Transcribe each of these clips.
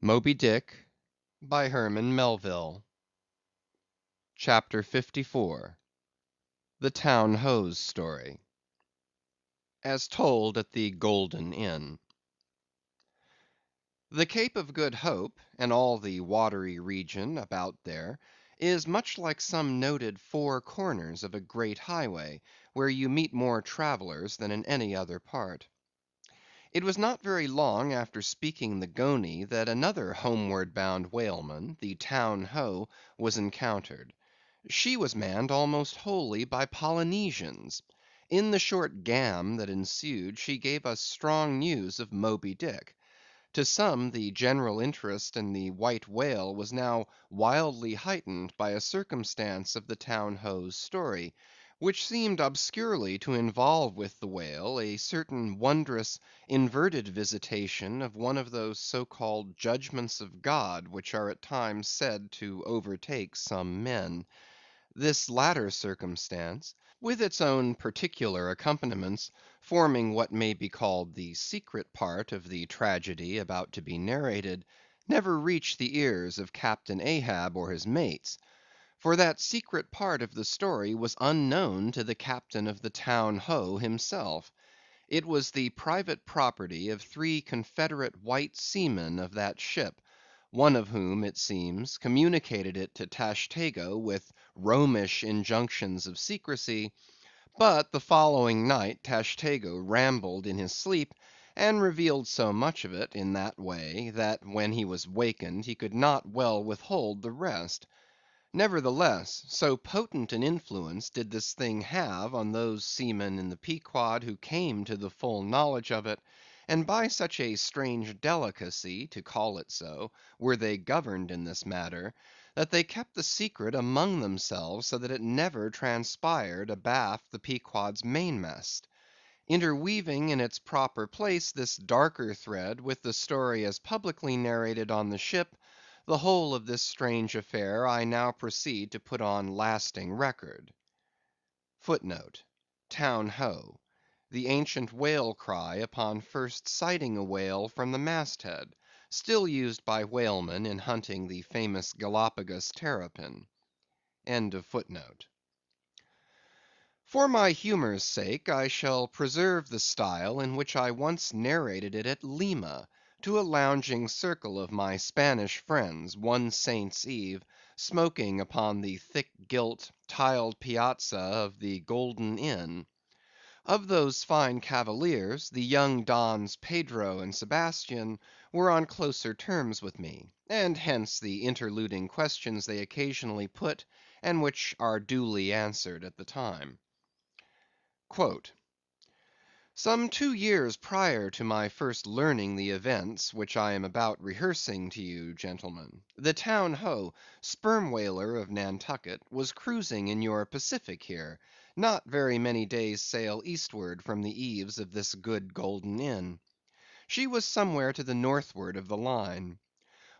Moby Dick by Herman Melville. Chapter 54 The Town Ho's Story As told at the Golden Inn. The Cape of Good Hope, and all the watery region about there, is much like some noted four corners of a great highway, where you meet more travellers than in any other part. It was not very long after speaking the goney that another homeward bound whaleman, the Town Ho, was encountered. She was manned almost wholly by Polynesians. In the short gam that ensued, she gave us strong news of Moby Dick. To some, the general interest in the white whale was now wildly heightened by a circumstance of the Town Ho's story, which seemed obscurely to involve with the whale a certain wondrous inverted visitation of one of those so-called judgments of God which are at times said to overtake some men. This latter circumstance, with its own particular accompaniments, forming what may be called the secret part of the tragedy about to be narrated, never reached the ears of Captain Ahab or his mates; for that secret part of the story was unknown to the captain of the Town Ho himself. It was the private property of three confederate white seamen of that ship, one of whom, it seems, communicated it to Tashtego with Romish injunctions of secrecy; but the following night Tashtego rambled in his sleep, and revealed so much of it in that way, that when he was wakened he could not well withhold the rest. Nevertheless, so potent an influence did this thing have on those seamen in the Pequod who came to the full knowledge of it, and by such a strange delicacy, to call it so, were they governed in this matter, that they kept the secret among themselves so that it never transpired abaft the Pequod's mainmast. Interweaving in its proper place this darker thread with the story as publicly narrated on the ship, the whole of this strange affair I now proceed to put on lasting record. *Footnote: Town Ho: the ancient whale cry upon first sighting a whale from the mast head, still used by whalemen in hunting the famous Galapagos terrapin. End of footnote. For my humor's sake, I shall preserve the style in which I once narrated it at Lima, to a lounging circle of my Spanish friends, one Saint's Eve, smoking upon the thick gilt, tiled piazza of the Golden Inn. Of those fine cavaliers, the young Dons Pedro and Sebastian were on closer terms with me, and hence the interluding questions they occasionally put, and which are duly answered at the time. Some 2 years prior to my first learning the events which I am about rehearsing to you, gentlemen, the Town Ho, sperm whaler of Nantucket, was cruising in your Pacific here, not very many days' sail eastward from the eaves of this good Golden Inn. She was somewhere to the northward of the line.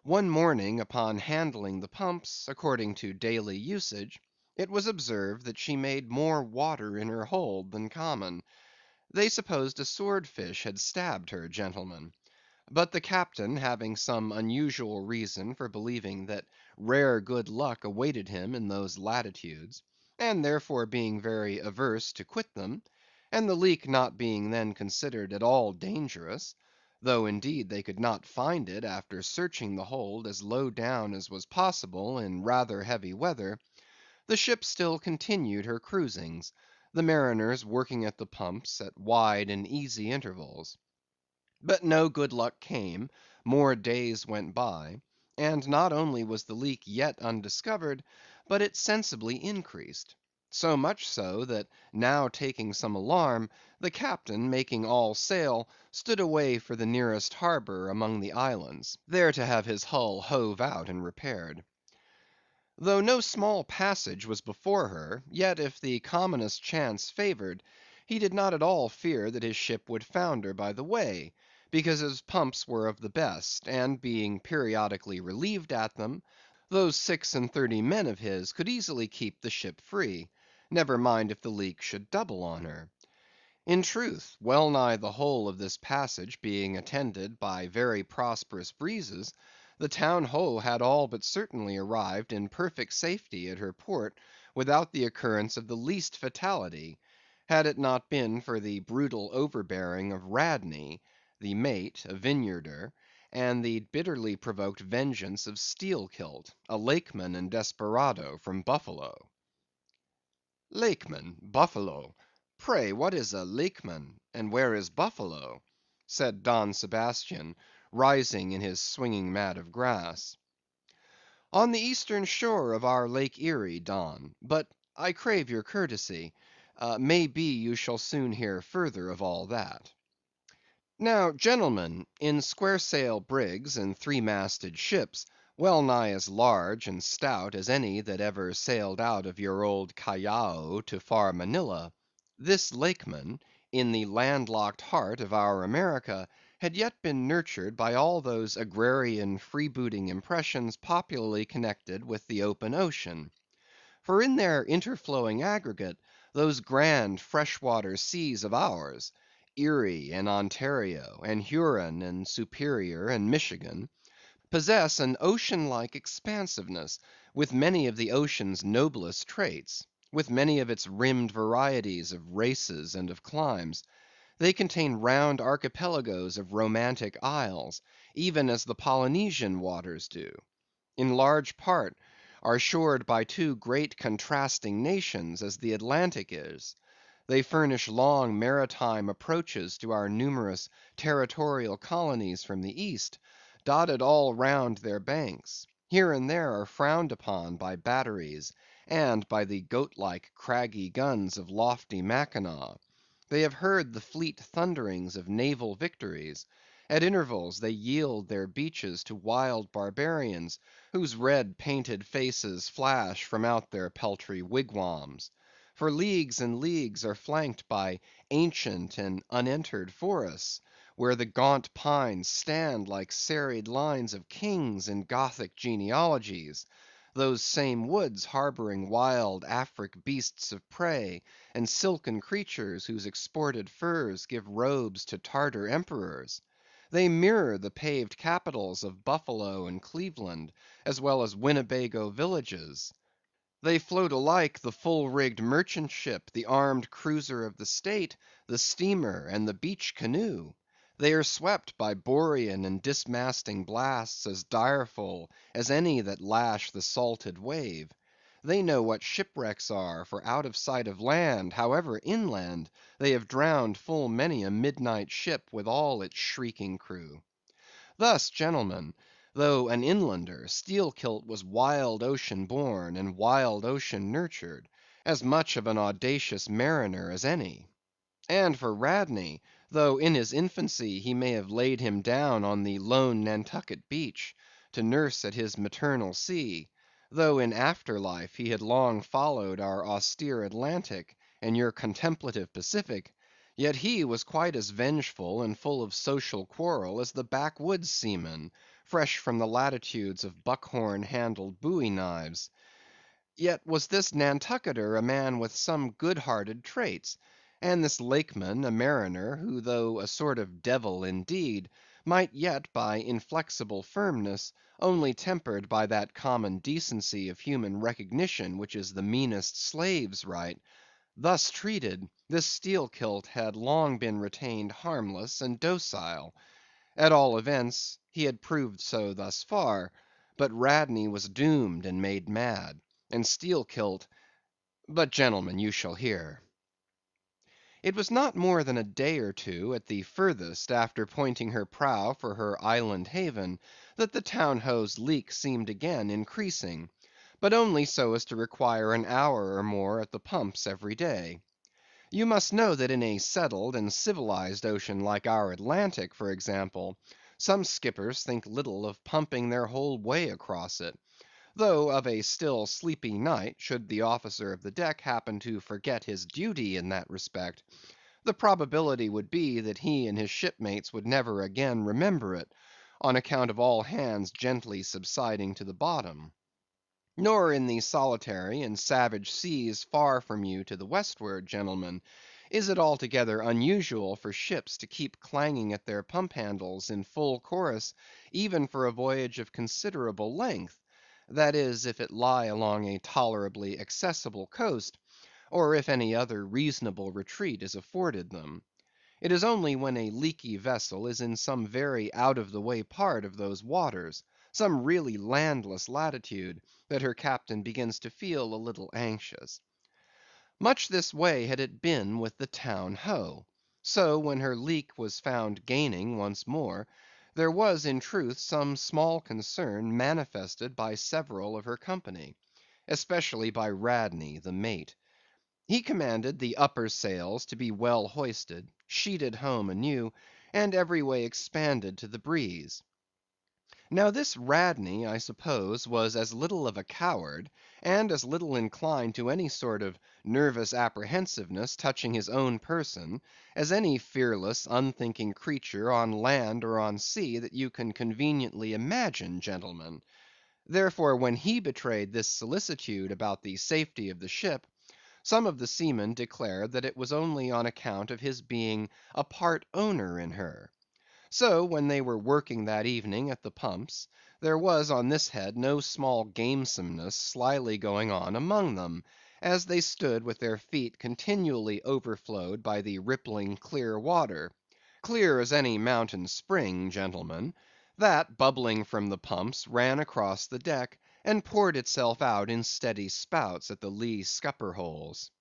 One morning upon handling the pumps, according to daily usage, it was observed that she made more water in her hold than common. They supposed a sword fish had stabbed her, gentlemen; but the captain having some unusual reason for believing that rare good luck awaited him in those latitudes, and therefore being very averse to quit them, and the leak not being then considered at all dangerous, though indeed they could not find it after searching the hold as low down as was possible in rather heavy weather, the ship still continued her cruisings, the mariners working at the pumps at wide and easy intervals. But no good luck came, more days went by, and not only was the leak yet undiscovered, but it sensibly increased; so much so, that now taking some alarm, the captain, making all sail, stood away for the nearest harbor among the islands, there to have his hull hove out and repaired. Though no small passage was before her, yet if the commonest chance favored, he did not at all fear that his ship would founder by the way, because his pumps were of the best, and being periodically relieved at them, those 36 men of his could easily keep the ship free; never mind if the leak should double on her. In truth, well nigh the whole of this passage being attended by very prosperous breezes, The Town Ho had all but certainly arrived in perfect safety at her port without the occurrence of the least fatality, had it not been for the brutal overbearing of Radney, the mate, a Vineyarder, and the bitterly provoked vengeance of Steelkilt, a Lakeman and desperado from Buffalo. "Lakeman, Buffalo! Pray, what is a Lakeman, and where is Buffalo?" said Don Sebastian, rising in his swinging mat of grass. "On the eastern shore of our Lake Erie, Don; but I crave your courtesy. May be you shall soon hear further of all that. Now, gentlemen, in square sail brigs and three masted ships, well nigh as large and stout as any that ever sailed out of your old Callao to far Manila, this Lakeman, in the landlocked heart of our America, had yet been nurtured by all those agrarian freebooting impressions popularly connected with the open ocean. For in their interflowing aggregate, those grand freshwater seas of ours, Erie and Ontario, and Huron and Superior and Michigan, possess an ocean-like expansiveness, with many of the ocean's noblest traits, with many of its rimmed varieties of races and of climes. They contain round archipelagoes of romantic isles, even as the Polynesian waters do. In large part are shored by two great contrasting nations, as the Atlantic is. They furnish long maritime approaches to our numerous territorial colonies from the East, dotted all round their banks; here and there are frowned upon by batteries, and by the goat‐like craggy guns of lofty Mackinaw. They have heard the fleet thunderings of naval victories; at intervals they yield their beaches to wild barbarians, whose red painted faces flash from out their peltry wigwams. For leagues and leagues are flanked by ancient and unentered forests, where the gaunt pines stand like serried lines of kings in Gothic genealogies; those same woods harboring wild Afric beasts of prey, and silken creatures whose exported furs give robes to Tartar emperors. They mirror the paved capitals of Buffalo and Cleveland, as well as Winnebago villages. They float alike the full‐rigged merchant ship, the armed cruiser of the state, the steamer, and the beach canoe. They are swept by borean and dismasting blasts as direful as any that lash the salted wave. They know what shipwrecks are, for out of sight of land, however inland, they have drowned full many a midnight ship with all its shrieking crew. Thus, gentlemen, though an inlander, Steelkilt was wild ocean born and wild ocean nurtured; as much of an audacious mariner as any. And for Radney, though in his infancy he may have laid him down on the lone Nantucket beach, to nurse at his maternal sea; though in after life he had long followed our austere Atlantic, and your contemplative Pacific; yet he was quite as vengeful and full of social quarrel as the backwoods seaman, fresh from the latitudes of buckhorn handled bowie knives. Yet was this Nantucketer a man with some good hearted traits; and this Lakeman a mariner, who though a sort of devil indeed, might yet by inflexible firmness, only tempered by that common decency of human recognition which is the meanest slave's right; thus treated, this Steelkilt had long been retained harmless and docile. At all events, he had proved so thus far; but Radney was doomed and made mad, and Steelkilt—but, gentlemen, you shall hear. It was not more than a day or two, at the furthest, after pointing her prow for her island haven, that the Town Ho's leak seemed again increasing; but only so as to require an hour or more at the pumps every day. You must know that in a settled and civilized ocean like our Atlantic, for example, some skippers think little of pumping their whole way across it; though of a still sleepy night, should the officer of the deck happen to forget his duty in that respect, the probability would be that he and his shipmates would never again remember it, on account of all hands gently subsiding to the bottom. Nor in the solitary and savage seas far from you to the westward, gentlemen, Is it altogether unusual for ships to keep clanging at their pump handles in full chorus, even for a voyage of considerable length? That is, if it lie along a tolerably accessible coast, or if any other reasonable retreat is afforded them. It is only when a leaky vessel is in some very out of the way part of those waters, some really landless latitude, that her captain begins to feel a little anxious. Much this way had it been with the Town Ho. So when her leak was found gaining once more, there was in truth some small concern manifested by several of her company, especially by Radney the mate. He commanded the upper sails to be well hoisted, sheeted home anew, and every way expanded to the breeze. Now this Radney, I suppose, was as little of a coward, and as little inclined to any sort of nervous apprehensiveness touching his own person, as any fearless, unthinking creature on land or on sea that you can conveniently imagine, gentlemen. Therefore, when he betrayed this solicitude about the safety of the ship, some of the seamen declared that it was only on account of his being a part owner in her. So when they were working that evening at the pumps, there was on this head no small gamesomeness slyly going on among them, as they stood with their feet continually overflowed by the rippling clear water, clear as any mountain spring, gentlemen, that, bubbling from the pumps, ran across the deck, and poured itself out in steady spouts at the lee scupper holes.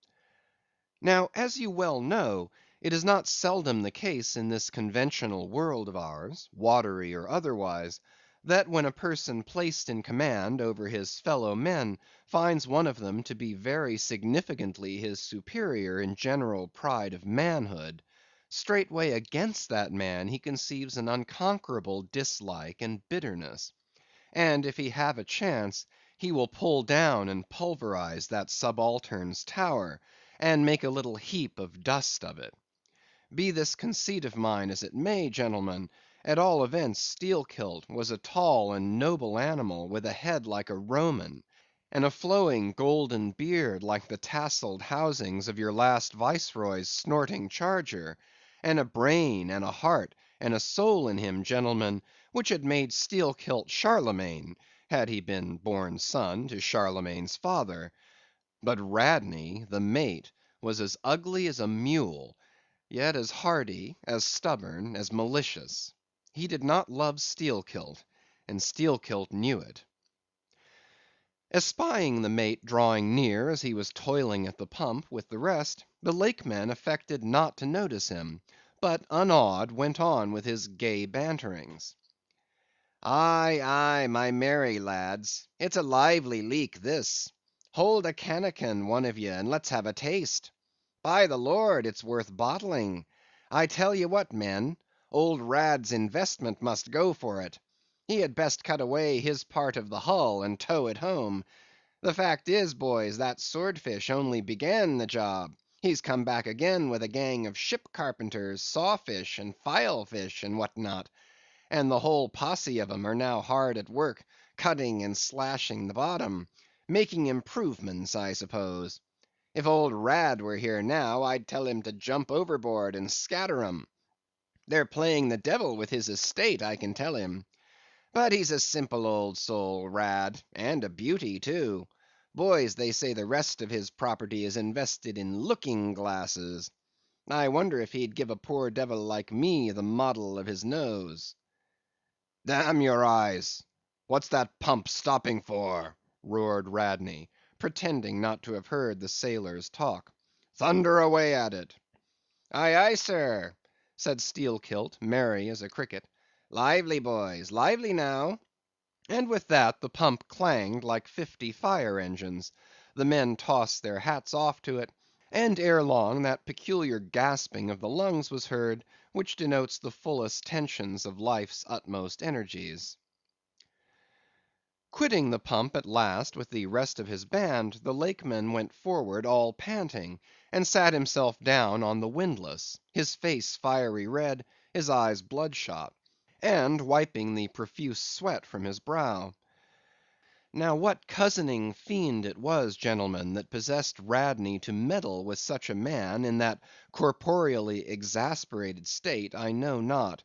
Now, as you well know, it is not seldom the case in this conventional world of ours, watery or otherwise, that when a person placed in command over his fellow men finds one of them to be very significantly his superior in general pride of manhood, straightway against that man he conceives an unconquerable dislike and bitterness. And if he have a chance, he will pull down and pulverize that subaltern's tower, and make a little heap of dust of it. Be this conceit of mine as it may, gentlemen, at all events Steelkilt was a tall and noble animal with a head like a Roman, and a flowing golden beard like the tasselled housings of your last viceroy's snorting charger, and a brain and a heart and a soul in him, gentlemen, which had made Steelkilt Charlemagne, had he been born son to Charlemagne's father. But Radney, the mate, was as ugly as a mule, yet as hardy, as stubborn, as malicious. He did not love Steelkilt, and Steelkilt knew it. Espying the mate drawing near as he was toiling at the pump with the rest, the Lakeman affected not to notice him, but unawed went on with his gay banterings. "Aye, aye, my merry lads, it's a lively leak this. Hold a cannikin, one of ye, and let's have a taste. By the Lord, it's worth bottling. I tell ye what, men, old Rad's investment must go for it. He had best cut away his part of the hull, and tow it home. The fact is, boys, that swordfish only began the job. He's come back again with a gang of ship carpenters, sawfish, and filefish, and what not; and the whole posse of 'em are now hard at work, cutting and slashing the bottom; making improvements, I suppose. If old Rad were here now, I'd tell him to jump overboard and scatter 'em. They're playing the devil with his estate, I can tell him. But he's a simple old soul, Rad, and a beauty too. Boys, they say the rest of his property is invested in looking glasses. I wonder if he'd give a poor devil like me the model of his nose." "Damn your eyes! What's that pump stopping for?" roared Radney, pretending not to have heard the sailors' talk. "Thunder away at it." "Aye, aye, sir," said Steelkilt, merry as a cricket. "Lively, boys, lively now." And with that the pump clanged like 50 fire engines; the men tossed their hats off to it, and ere long that peculiar gasping of the lungs was heard, which denotes the fullest tensions of life's utmost energies. Quitting the pump at last with the rest of his band, the Lakeman went forward all panting, and sat himself down on the windlass, his face fiery red, his eyes bloodshot, and wiping the profuse sweat from his brow. Now what cozening fiend it was, gentlemen, that possessed Radney to meddle with such a man in that corporeally exasperated state, I know not.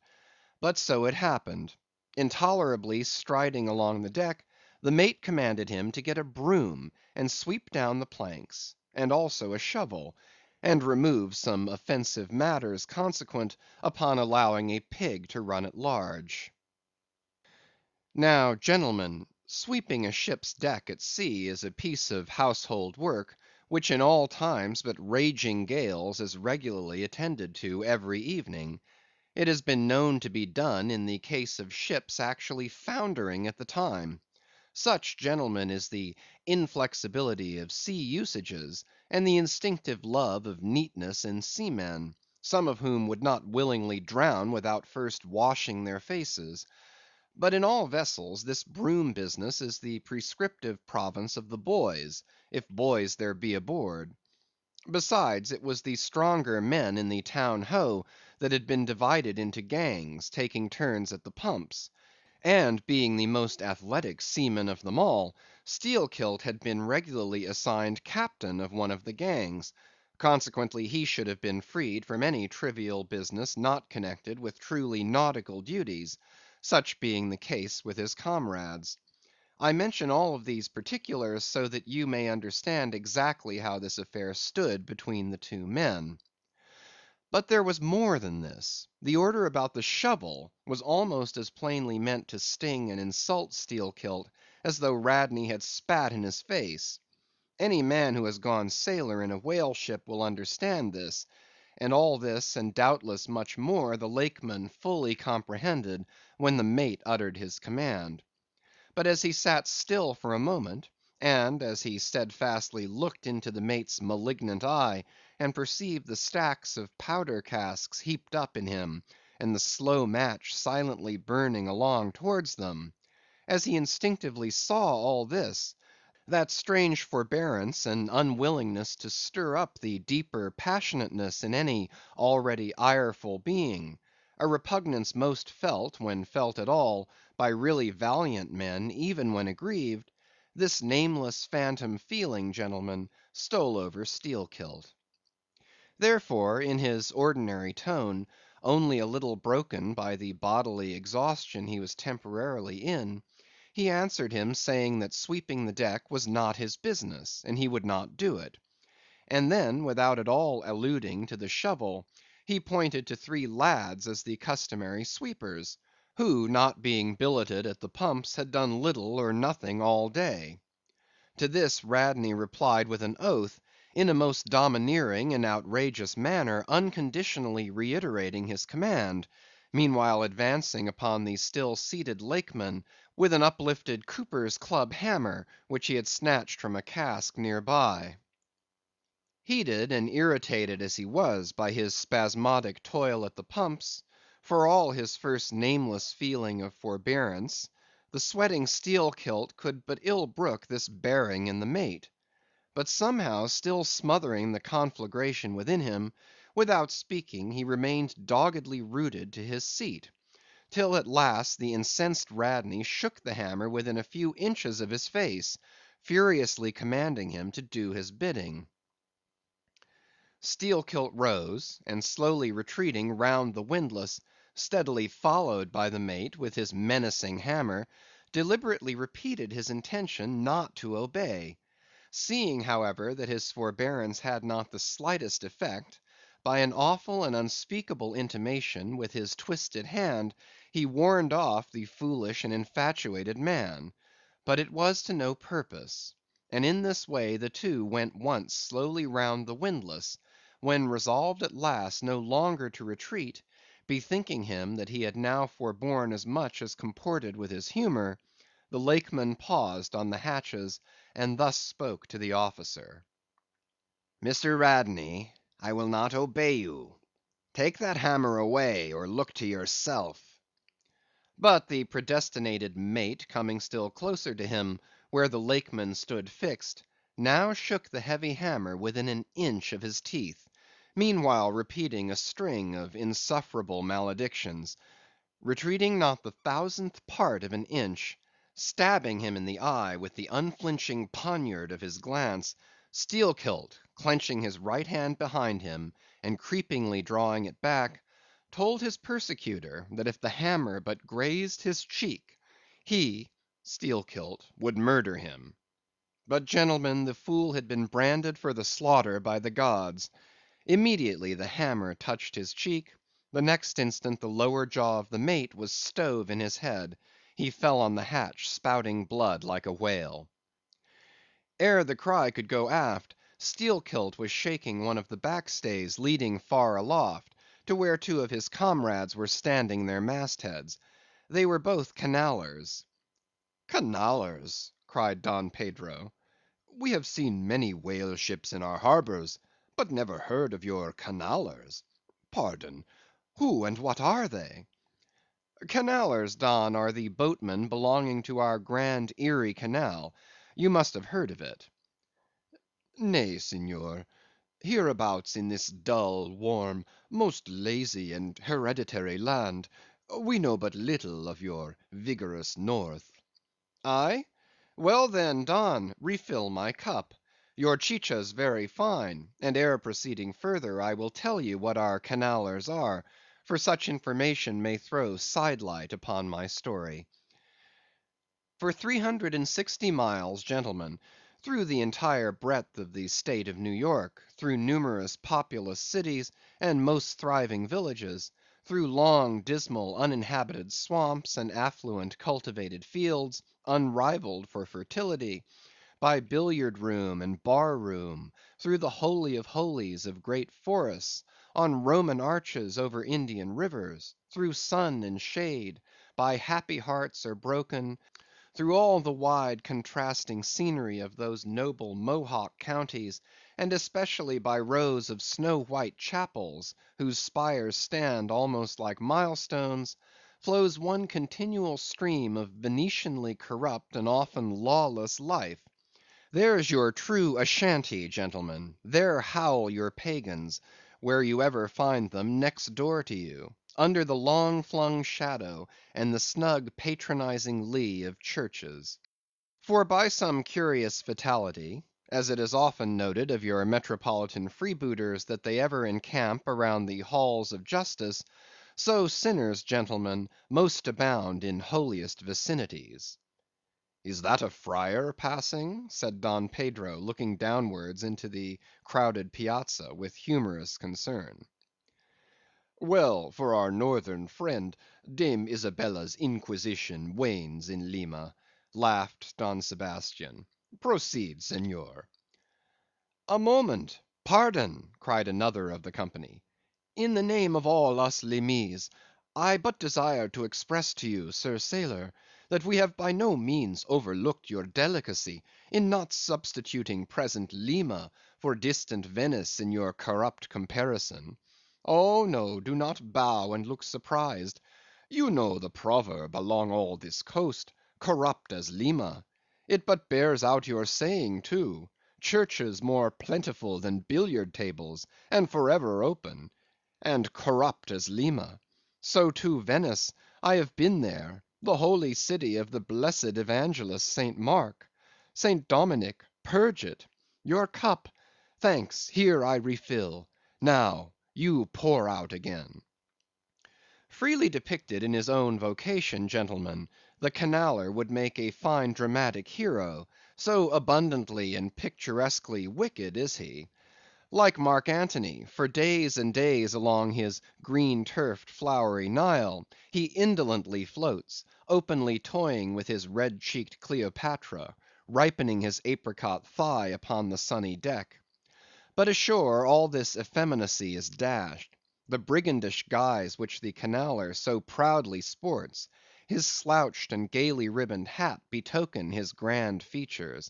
But so it happened. Intolerably striding along the deck, the mate commanded him to get a broom and sweep down the planks, and also a shovel, and remove some offensive matters consequent upon allowing a pig to run at large. Now, gentlemen, sweeping a ship's deck at sea is a piece of household work, which in all times but raging gales is regularly attended to every evening. It has been known to be done in the case of ships actually foundering at the time. Such, gentlemen, is the inflexibility of sea usages, and the instinctive love of neatness in seamen, some of whom would not willingly drown without first washing their faces. But in all vessels this broom business is the prescriptive province of the boys, if boys there be aboard. Besides, it was the stronger men in the town ho that had been divided into gangs, taking turns at the pumps; and being the most athletic seaman of them all, Steelkilt had been regularly assigned captain of one of the gangs; consequently he should have been freed from any trivial business not connected with truly nautical duties, such being the case with his comrades. I mention all of these particulars so that you may understand exactly how this affair stood between the two men. But there was more than this. The order about the shovel was almost as plainly meant to sting and insult Steelkilt as though Radney had spat in his face. Any man who has gone sailor in a whale ship will understand this; and all this, and doubtless much more, the Lakeman fully comprehended when the mate uttered his command. But as he sat still for a moment, and as he steadfastly looked into the mate's malignant eye, and perceived the stacks of powder casks heaped up in him, and the slow match silently burning along towards them; as he instinctively saw all this, that strange forbearance and unwillingness to stir up the deeper passionateness in any already ireful being; a repugnance most felt, when felt at all, by really valiant men, even when aggrieved; this nameless phantom feeling, gentlemen, stole over Steelkilt. Therefore, in his ordinary tone, only a little broken by the bodily exhaustion he was temporarily in, he answered him saying that sweeping the deck was not his business, and he would not do it. And then, without at all alluding to the shovel, he pointed to three lads as the customary sweepers, who, not being billeted at the pumps, had done little or nothing all day. To this Radney replied with an oath, in a most domineering and outrageous manner, unconditionally reiterating his command, meanwhile advancing upon the still seated Lakeman with an uplifted cooper's club hammer, which he had snatched from a cask near by. Heated and irritated as he was by his spasmodic toil at the pumps, for all his first nameless feeling of forbearance, the sweating Steelkilt could but ill brook this bearing in the mate. But somehow still smothering the conflagration within him, without speaking he remained doggedly rooted to his seat; till at last the incensed Radney shook the hammer within a few inches of his face, furiously commanding him to do his bidding. Steelkilt rose, and slowly retreating round the windlass, steadily followed by the mate with his menacing hammer, deliberately repeated his intention not to obey. Seeing, however, that his forbearance had not the slightest effect, by an awful and unspeakable intimation with his twisted hand, he warned off the foolish and infatuated man; but it was to no purpose; and in this way the two went once slowly round the windlass, when resolved at last no longer to retreat, bethinking him that he had now forborne as much as comported with his humor, the Lakeman paused on the hatches, and thus spoke to the officer: "Mr. Radney, I will not obey you. Take that hammer away, or look to yourself." But the predestinated mate coming still closer to him, where the Lakeman stood fixed, now shook the heavy hammer within an inch of his teeth, meanwhile repeating a string of insufferable maledictions. Retreating not the thousandth part of an inch, Stabbing him in the eye with the unflinching poniard of his glance, Steelkilt, clenching his right hand behind him, and creepingly drawing it back, told his persecutor that if the hammer but grazed his cheek, he, Steelkilt, would murder him. But, gentlemen, the fool had been branded for the slaughter by the gods. Immediately the hammer touched his cheek; the next instant the lower jaw of the mate was stove in his head; he fell on the hatch spouting blood like a whale. Ere the cry could go aft, Steelkilt was shaking one of the backstays leading far aloft, to where two of his comrades were standing their mastheads. They were both Canallers. "Canallers!" cried Don Pedro. "We have seen many whale ships in our harbors, but never heard of your Canallers. Pardon, who and what are they?" "Canallers, Don, are the boatmen belonging to our grand Erie Canal. You must have heard of it." "Nay, Senor. Hereabouts in this dull, warm, most lazy and hereditary land, we know but little of your vigorous North." "Aye? Well then, Don, refill my cup. Your chicha's very fine, and ere proceeding further, I will tell you what our Canallers are, for such information may throw sidelight upon my story. For 360 miles, gentlemen, through the entire breadth of the State of New York, through numerous populous cities and most thriving villages, through long, dismal, uninhabited swamps and affluent cultivated fields, unrivalled for fertility, by billiard room and bar room, through the holy of holies of great forests, on Roman arches over Indian rivers, through sun and shade, by happy hearts or broken, through all the wide contrasting scenery of those noble Mohawk counties, and especially by rows of snow white chapels, whose spires stand almost like milestones, flows one continual stream of Venetianly corrupt and often lawless life. There's your true Ashantee, gentlemen; there howl your pagans, where you ever find them next door to you, under the long flung shadow and the snug patronizing lee of churches. For by some curious fatality, as it is often noted of your metropolitan freebooters that they ever encamp around the halls of justice, so sinners, gentlemen, most abound in holiest vicinities. "Is that a friar passing?" said Don Pedro, looking downwards into the crowded piazza with humorous concern. "Well, for our northern friend, Dame Isabella's Inquisition wanes in Lima," laughed Don Sebastian. "Proceed, Senor." "A moment, pardon," cried another of the company. "In the name of all us Limeese, I but desire to express to you, sir sailor, that we have by no means overlooked your delicacy in not substituting present Lima for distant Venice in your corrupt comparison. Oh no, do not bow and look surprised. You know the proverb along all this coast, corrupt as Lima. It but bears out your saying too. Churches more plentiful than billiard tables, and forever open, and corrupt as Lima. So too Venice, I have been there, the holy city of the blessed evangelist St. Mark. St. Dominic, purge it. Your cup, thanks, here I refill. Now, you pour out again." Freely depicted in his own vocation, gentlemen, the Canaller would make a fine dramatic hero, so abundantly and picturesquely wicked is he. Like Mark Antony, for days and days along his green turfed flowery Nile, he indolently floats, openly toying with his red cheeked Cleopatra, ripening his apricot thigh upon the sunny deck. But ashore all this effeminacy is dashed. The brigandish guise which the Canaller so proudly sports, his slouched and gaily ribboned hat betoken his grand features.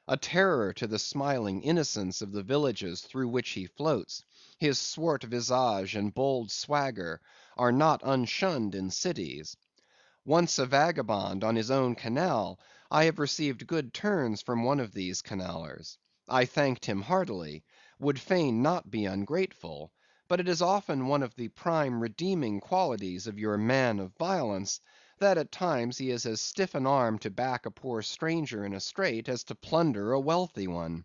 A terror to the smiling innocence of the villages through which he floats, his swart visage and bold swagger are not unshunned in cities. Once a vagabond on his own canal, I have received good turns from one of these Canallers. I thanked him heartily, would fain not be ungrateful; but it is often one of the prime redeeming qualities of your man of violence, that at times he is as stiff an arm to back a poor stranger in a strait as to plunder a wealthy one.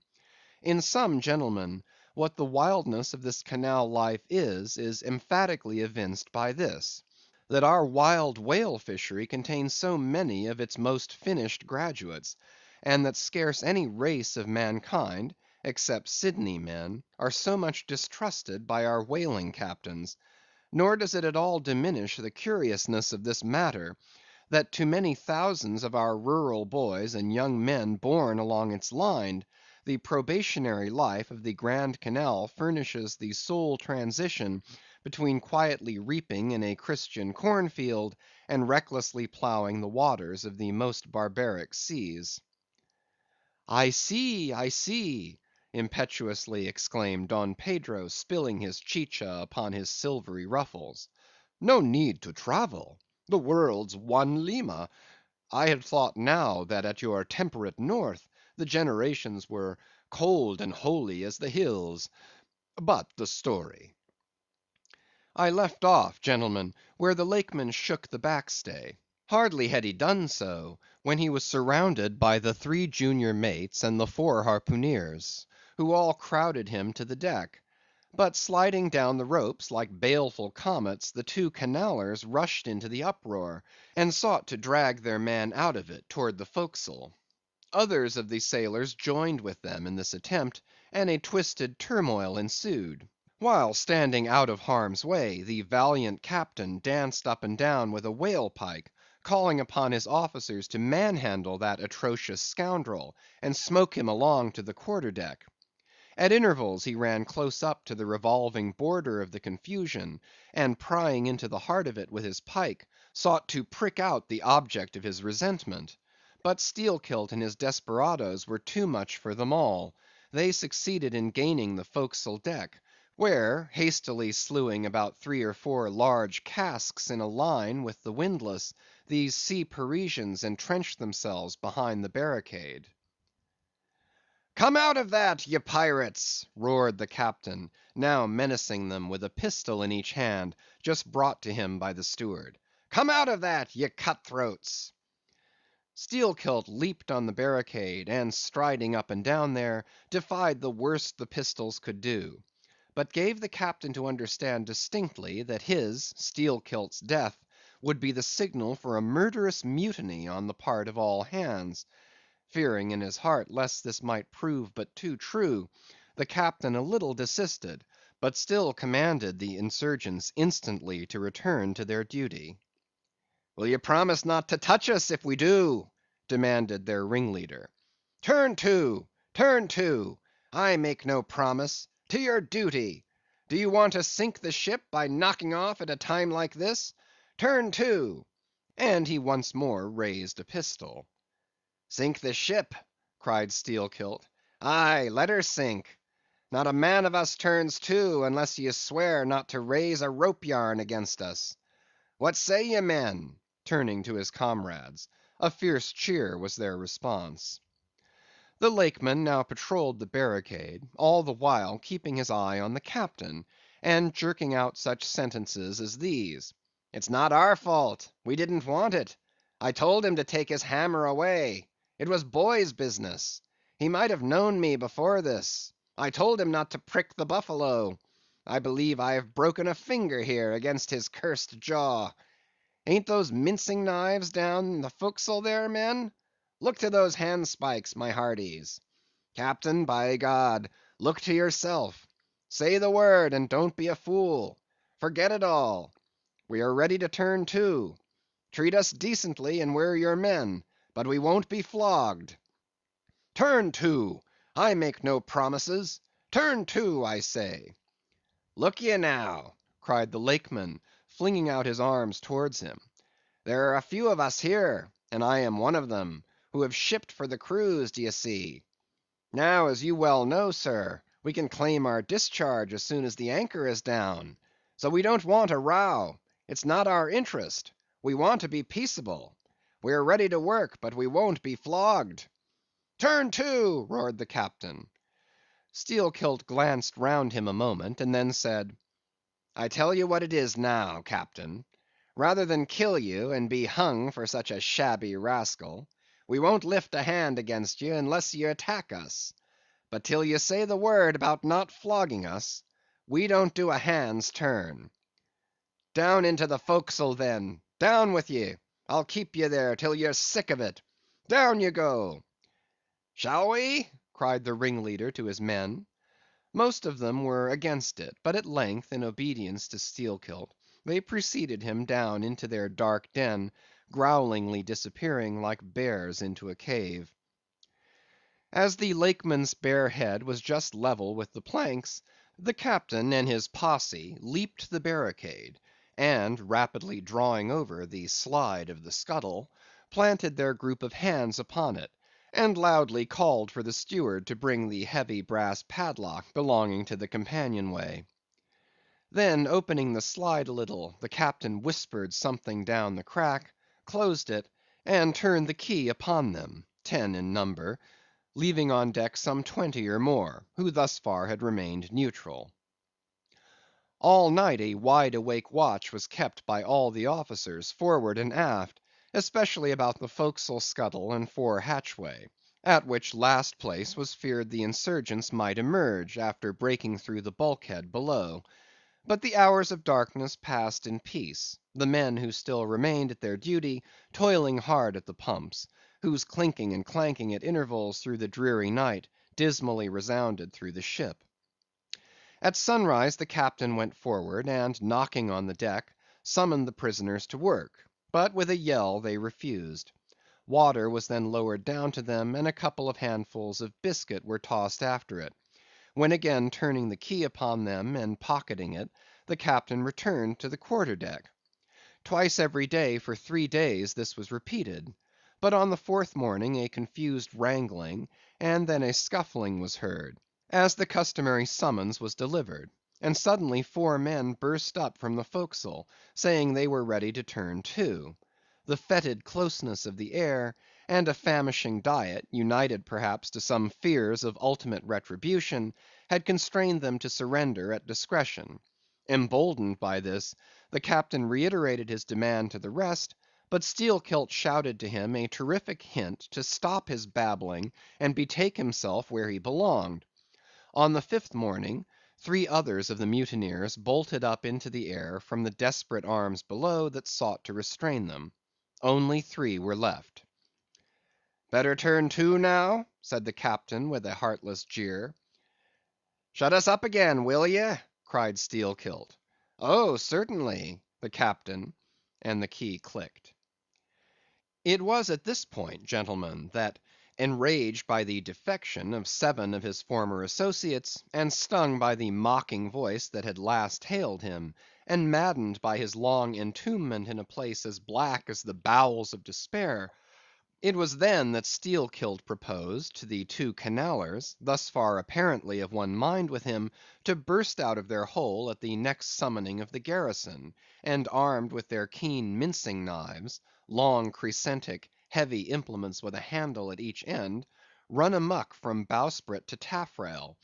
In some gentlemen, what the wildness of this canal life is emphatically evinced by this, that our wild whale fishery contains so many of its most finished graduates, and that scarce any race of mankind, except Sydney men, are so much distrusted by our whaling captains. Nor does it at all diminish the curiousness of this matter, that to many thousands of our rural boys and young men born along its line, the probationary life of the Grand Canal furnishes the sole transition between quietly reaping in a Christian cornfield, and recklessly ploughing the waters of the most barbaric seas. I see," impetuously exclaimed Don Pedro, spilling his chicha upon his silvery ruffles. "No need to travel. The world's one Lima. I had thought now that at your temperate north the generations were cold and holy as the hills. But the story." I left off, gentlemen, where the Lakeman shook the backstay. Hardly had he done so, when he was surrounded by the 3 junior mates and the 4 harpooneers, who all crowded him to the deck. But sliding down the ropes like baleful comets, the 2 Canallers rushed into the uproar, and sought to drag their man out of it toward the forecastle. Others of the sailors joined with them in this attempt, and a twisted turmoil ensued; while standing out of harm's way, the valiant captain danced up and down with a whale pike, calling upon his officers to manhandle that atrocious scoundrel, and smoke him along to the quarter deck. At intervals he ran close up to the revolving border of the confusion, and prying into the heart of it with his pike, sought to prick out the object of his resentment. But Steelkilt and his desperadoes were too much for them all. They succeeded in gaining the forecastle deck, where, hastily slewing about 3 or 4 large casks in a line with the windlass, these sea Parisians entrenched themselves behind the barricade. "Come out of that, ye pirates!" roared the captain, now menacing them with a pistol in each hand, just brought to him by the steward. "Come out of that, ye cut‐throats!" Steelkilt leaped on the barricade, and striding up and down there, defied the worst the pistols could do; but gave the captain to understand distinctly that his, Steelkilt's death, would be the signal for a murderous mutiny on the part of all hands. Fearing in his heart lest this might prove but too true, the captain a little desisted, but still commanded the insurgents instantly to return to their duty. "Will ye promise not to touch us, if we do?" demanded their ringleader. "Turn to! Turn to! I make no promise. To your duty! Do you want to sink the ship by knocking off at a time like this? Turn to!" And he once more raised a pistol. "Sink the ship!" cried Steelkilt. "Aye, let her sink. Not a man of us turns to, unless ye swear not to raise a rope yarn against us. What say ye, men?" turning to his comrades. A fierce cheer was their response. The Lakeman now patrolled the barricade, all the while keeping his eye on the captain, and jerking out such sentences as these: "It's not our fault; we didn't want it. I told him to take his hammer away. It was boy's business. He might have known me before this. I told him not to prick the buffalo. I believe I have broken a finger here against his cursed jaw. Ain't those mincing knives down the forecastle there, men? Look to those handspikes, my hearties. Captain, by God, look to yourself. Say the word, and don't be a fool. Forget it all. We are ready to turn to. Treat us decently, and we're your men, but we won't be flogged. Turn to! I make no promises. Turn to, I say." "Look ye now," cried the Lakeman, flinging out his arms towards him. "There are a few of us here, and I am one of them, who have shipped for the cruise, d'ye see. Now, as you well know, sir, we can claim our discharge as soon as the anchor is down. So we don't want a row. It's not our interest. We want to be peaceable. We are ready to work, but we won't be flogged." "Turn to!" roared the captain. Steelkilt glanced round him a moment, and then said, "I tell you what it is now, captain. rather than kill you and be hung for such a shabby rascal. We won't lift a hand against you unless ye attack us. But till you say the word about not flogging us, we don't do a hand's turn. Down into the forecastle then, down with ye. I'll keep ye there till you're sick of it. Down ye go. Shall we? Cried the ringleader to his men. Most of them were against it, but at length, in obedience to Steelkilt, they preceded him down into their dark den, growlingly disappearing like bears into a cave. As the Lakeman's bare head was just level with the planks, the captain and his posse leaped the barricade, and rapidly drawing over the slide of the scuttle, planted their group of hands upon it, and loudly called for the steward to bring the heavy brass padlock belonging to the companionway. Then opening the slide a little, the captain whispered something down the crack, closed it, and turned the key upon them, 10 in number, leaving on deck some 20 or more, who thus far had remained neutral. All night a wide awake watch was kept by all the officers, forward and aft, especially about the forecastle scuttle and fore hatchway, at which last place was feared the insurgents might emerge, after breaking through the bulkhead below. But the hours of darkness passed in peace, the men who still remained at their duty toiling hard at the pumps, whose clinking and clanking at intervals through the dreary night dismally resounded through the ship. At sunrise the captain went forward, and knocking on the deck, summoned the prisoners to work, but with a yell they refused. Water was then lowered down to them, and a couple of handfuls of biscuit were tossed after it, when again turning the key upon them and pocketing it, the captain returned to the quarter deck. Twice every day for 3 days this was repeated, but on the 4th morning a confused wrangling, and then a scuffling was heard, as the customary summons was delivered, and suddenly 4 men burst up from the forecastle, saying they were ready to turn to. The fetid closeness of the air, and a famishing diet, united perhaps to some fears of ultimate retribution, had constrained them to surrender at discretion. Emboldened by this, the captain reiterated his demand to the rest, but Steelkilt shouted to him a terrific hint to stop his babbling and betake himself where he belonged. On the 5th morning, 3 others of the mutineers bolted up into the air from the desperate arms below that sought to restrain them. Only 3 were left. "Better turn to now?" said the captain with a heartless jeer. "Shut us up again, will ye?" cried Steelkilt. "Oh, certainly, the captain," and the key clicked. It was at this point, gentlemen, that, enraged by the defection of 7 of his former associates, and stung by the mocking voice that had last hailed him, and maddened by his long entombment in a place as black as the bowels of despair, it was then that Steelkilt proposed to the 2 Canallers, thus far apparently of one mind with him, to burst out of their hole at the next summoning of the garrison, and armed with their keen mincing knives, long crescentic, heavy implements with a handle at each end, run amuck from bowsprit to taffrail,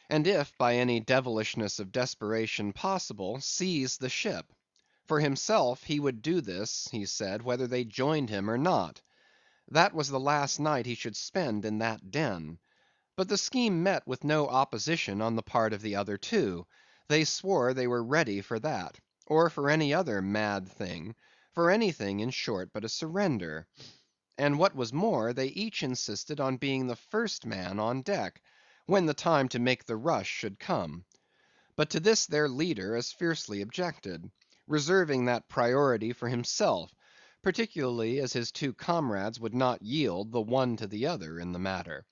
and if by any devilishness of desperation possible, seize the ship. For himself, he would do this, he said, whether they joined him or not. That was the last night he should spend in that den. But the scheme met with no opposition on the part of the other 2. They swore they were ready for that, or for any other mad thing, for anything, in short, but a surrender. And what was more, they each insisted on being the first man on deck, when the time to make the rush should come. But to this their leader as fiercely objected, reserving that priority for himself, particularly as his 2 comrades would not yield the one to the other in the matter.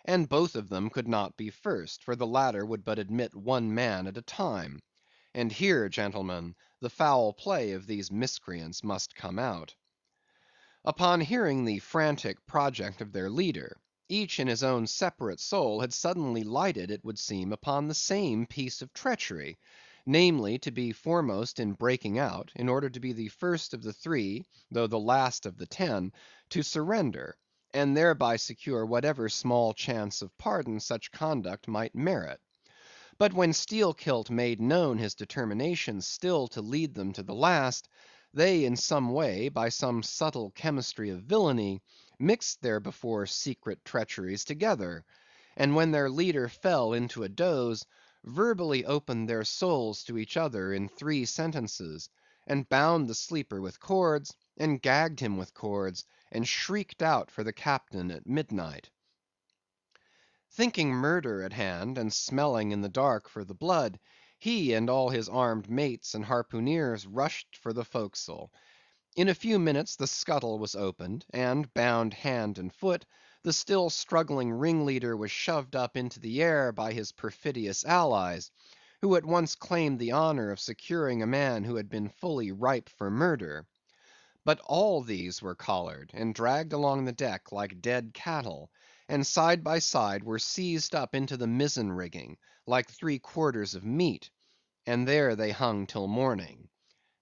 And both of them could not be first, for the latter would but admit 1 man at a time. And here, gentlemen, the foul play of these miscreants must come out. Upon hearing the frantic project of their leader, each in his own separate soul had suddenly lighted, it would seem, upon the same piece of treachery, namely, to be foremost in breaking out, in order to be the first of the 3, though the last of the 10, to surrender, and thereby secure whatever small chance of pardon such conduct might merit. But when Steelkilt made known his determination still to lead them to the last, They in some way, by some subtle chemistry of villainy, mixed their before secret treacheries together, and when their leader fell into a doze, verbally opened their souls to each other in 3 sentences, and bound the sleeper with cords, and gagged him with cords, and shrieked out for the captain at midnight. Thinking murder at hand, and smelling in the dark for the blood, he and all his armed mates and harpooneers rushed for the forecastle. In a few minutes the scuttle was opened, and bound hand and foot, the still struggling ringleader was shoved up into the air by his perfidious allies, who at once claimed the honor of securing a man who had been fully ripe for murder. But all these were collared, and dragged along the deck like dead cattle, and side by side were seized up into the mizzen rigging, like 3/4 of meat, and there they hung till morning.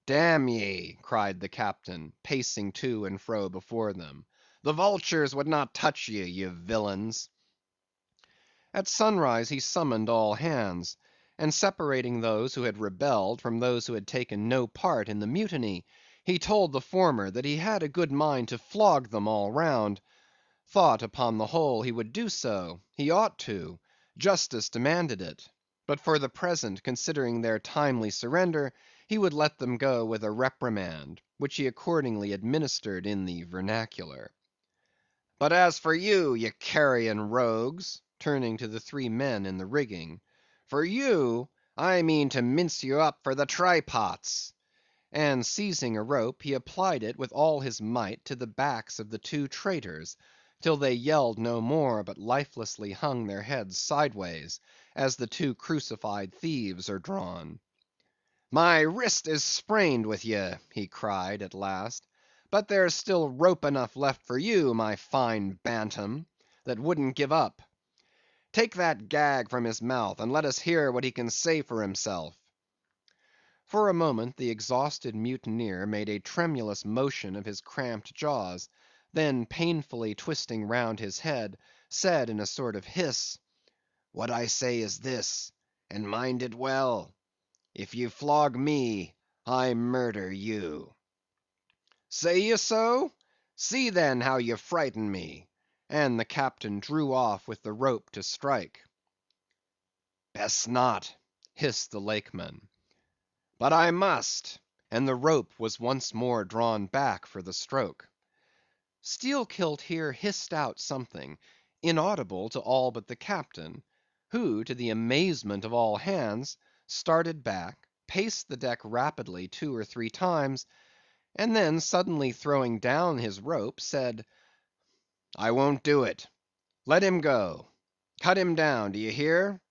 "Damn ye!" cried the captain, pacing to and fro before them, "the vultures would not touch ye, ye villains!" At sunrise he summoned all hands, and separating those who had rebelled from those who had taken no part in the mutiny, he told the former that he had a good mind to flog them all round; thought, upon the whole, he would do so; he ought to; justice demanded it; but for the present, considering their timely surrender, he would let them go with a reprimand, which he accordingly administered in the vernacular. "But as for you, ye carrion rogues," turning to the 3 men in the rigging, "for you, I mean to mince you up for the try pots." And seizing a rope, he applied it with all his might to the backs of the 2 traitors, till they yelled no more, but lifelessly hung their heads sideways, as the 2 crucified thieves are drawn. "My wrist is sprained with ye," he cried at last, "but there's still rope enough left for you, my fine bantam, that wouldn't give up. Take that gag from his mouth, and let us hear what he can say for himself." For a moment the exhausted mutineer made a tremulous motion of his cramped jaws, then painfully twisting round his head, said in a sort of hiss, "What I say is this, and mind it well. If ye flog me, I murder you." "Say ye so? See then how ye frighten me," and the captain drew off with the rope to strike. "Best not," hissed the Lakeman. "But I must," and the rope was once more drawn back for the stroke. Steelkilt here hissed out something, inaudible to all but the captain, who, to the amazement of all hands, started back, paced the deck rapidly 2 or 3 times, and then suddenly throwing down his rope, said, "I won't do it. Let him go. Cut him down, d'ye hear?"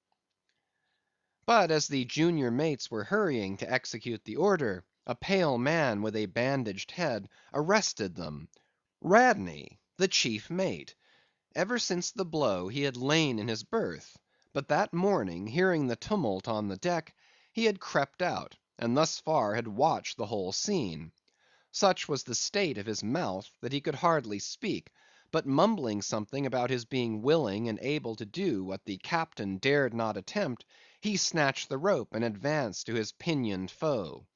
But as the junior mates were hurrying to execute the order, a pale man with a bandaged head arrested them. Radney, the chief mate. Ever since the blow he had lain in his berth, but that morning, hearing the tumult on the deck, he had crept out, and thus far had watched the whole scene. Such was the state of his mouth that he could hardly speak, but mumbling something about his being willing and able to do what the captain dared not attempt, he snatched the rope and advanced to his pinioned foe.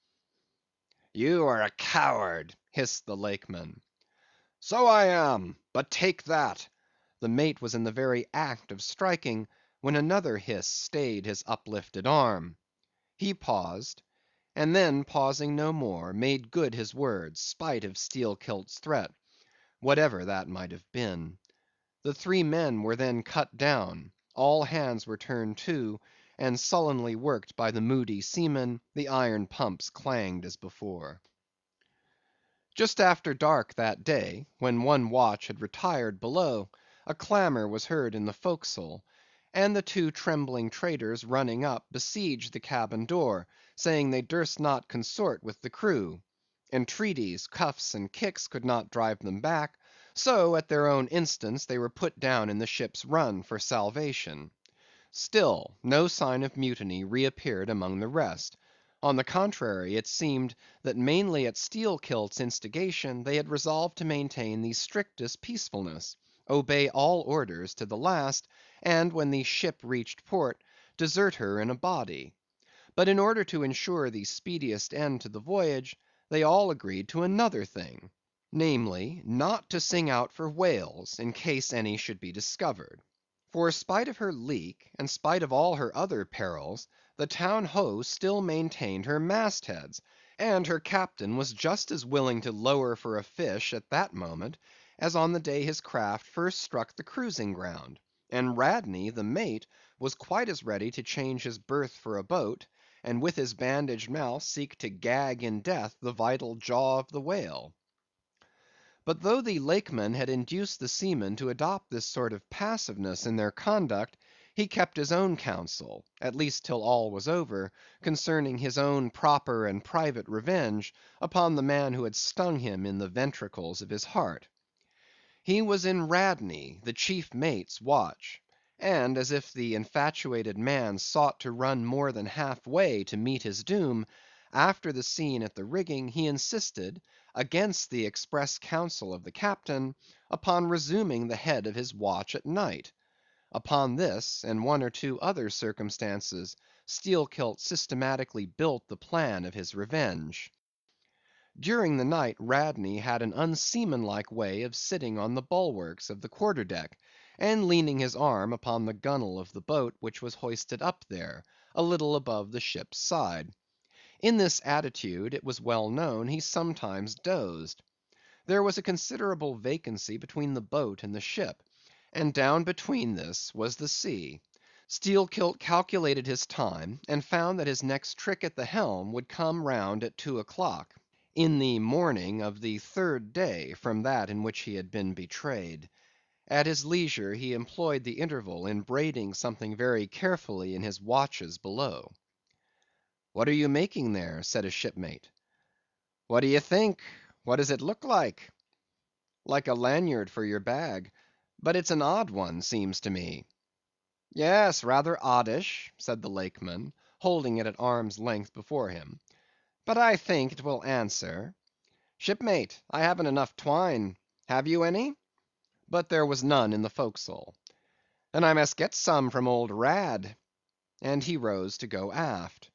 "You are a coward," hissed the Lakeman. "So I am, but take that." The mate was in the very act of striking, when another hiss stayed his uplifted arm. He paused, and then pausing no more, made good his words, spite of Steelkilt's threat, whatever that might have been. The 3 men were then cut down, all hands were turned to, and sullenly worked by the moody seamen, the iron pumps clanged as before. Just after dark that day, when one watch had retired below, a clamor was heard in the forecastle, and the 2 trembling traitors running up, besieged the cabin door, saying they durst not consort with the crew. Entreaties, cuffs, and kicks could not drive them back, so at their own instance they were put down in the ship's run for salvation. Still no sign of mutiny reappeared among the rest. On the contrary, it seemed that mainly at Steelkilt's instigation they had resolved to maintain the strictest peacefulness, obey all orders to the last, and when the ship reached port, desert her in a body. But in order to ensure the speediest end to the voyage, they all agreed to another thing, namely, not to sing out for whales, in case any should be discovered. For spite of her leak, and spite of all her other perils, the town ho still maintained her mast heads, and her captain was just as willing to lower for a fish at that moment, as on the day his craft first struck the cruising ground; and Radney, the mate, was quite as ready to change his berth for a boat, and with his bandaged mouth seek to gag in death the vital jaw of the whale. But though the Lakeman had induced the seamen to adopt this sort of passiveness in their conduct, he kept his own counsel, at least till all was over, concerning his own proper and private revenge upon the man who had stung him in the ventricles of his heart. He was in Radney, the chief mate's watch; and as if the infatuated man sought to run more than half way to meet his doom, after the scene at the rigging, he insisted, against the express counsel of the captain, upon resuming the head of his watch at night. Upon this, and one or two other circumstances, Steelkilt systematically built the plan of his revenge. During the night Radney had an unseamanlike way of sitting on the bulwarks of the quarter deck, and leaning his arm upon the gunwale of the boat which was hoisted up there, a little above the ship's side. In this attitude, it was well known, he sometimes dozed. There was a considerable vacancy between the boat and the ship, and down between this was the sea. Steelkilt calculated his time, and found that his next trick at the helm would come round at 2 o'clock, in the morning of the third day from that in which he had been betrayed. At his leisure he employed the interval in braiding something very carefully in his watches below. "What are you making there?" said a shipmate. "What d'ye think? What does it look like?" "Like a lanyard for your bag; but it's an odd one, seems to me." "Yes, rather oddish," said the Lakeman, holding it at arm's length before him; "but I think it will answer. Shipmate, I haven't enough twine; have you any?" But there was none in the forecastle. "Then I must get some from old Rad." And he rose to go aft.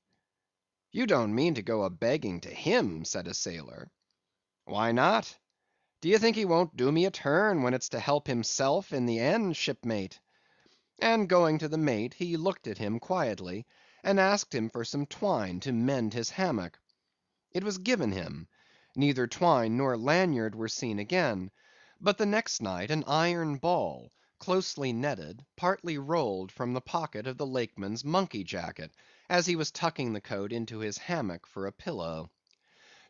"You don't mean to go a begging to him?" said a sailor. "Why not? D'ye think he won't do me a turn when it's to help himself in the end, shipmate?" And going to the mate, he looked at him quietly, and asked him for some twine to mend his hammock. It was given him; neither twine nor lanyard were seen again; but the next night an iron ball, closely netted, partly rolled from the pocket of the Lakeman's monkey jacket, as he was tucking the coat into his hammock for a pillow.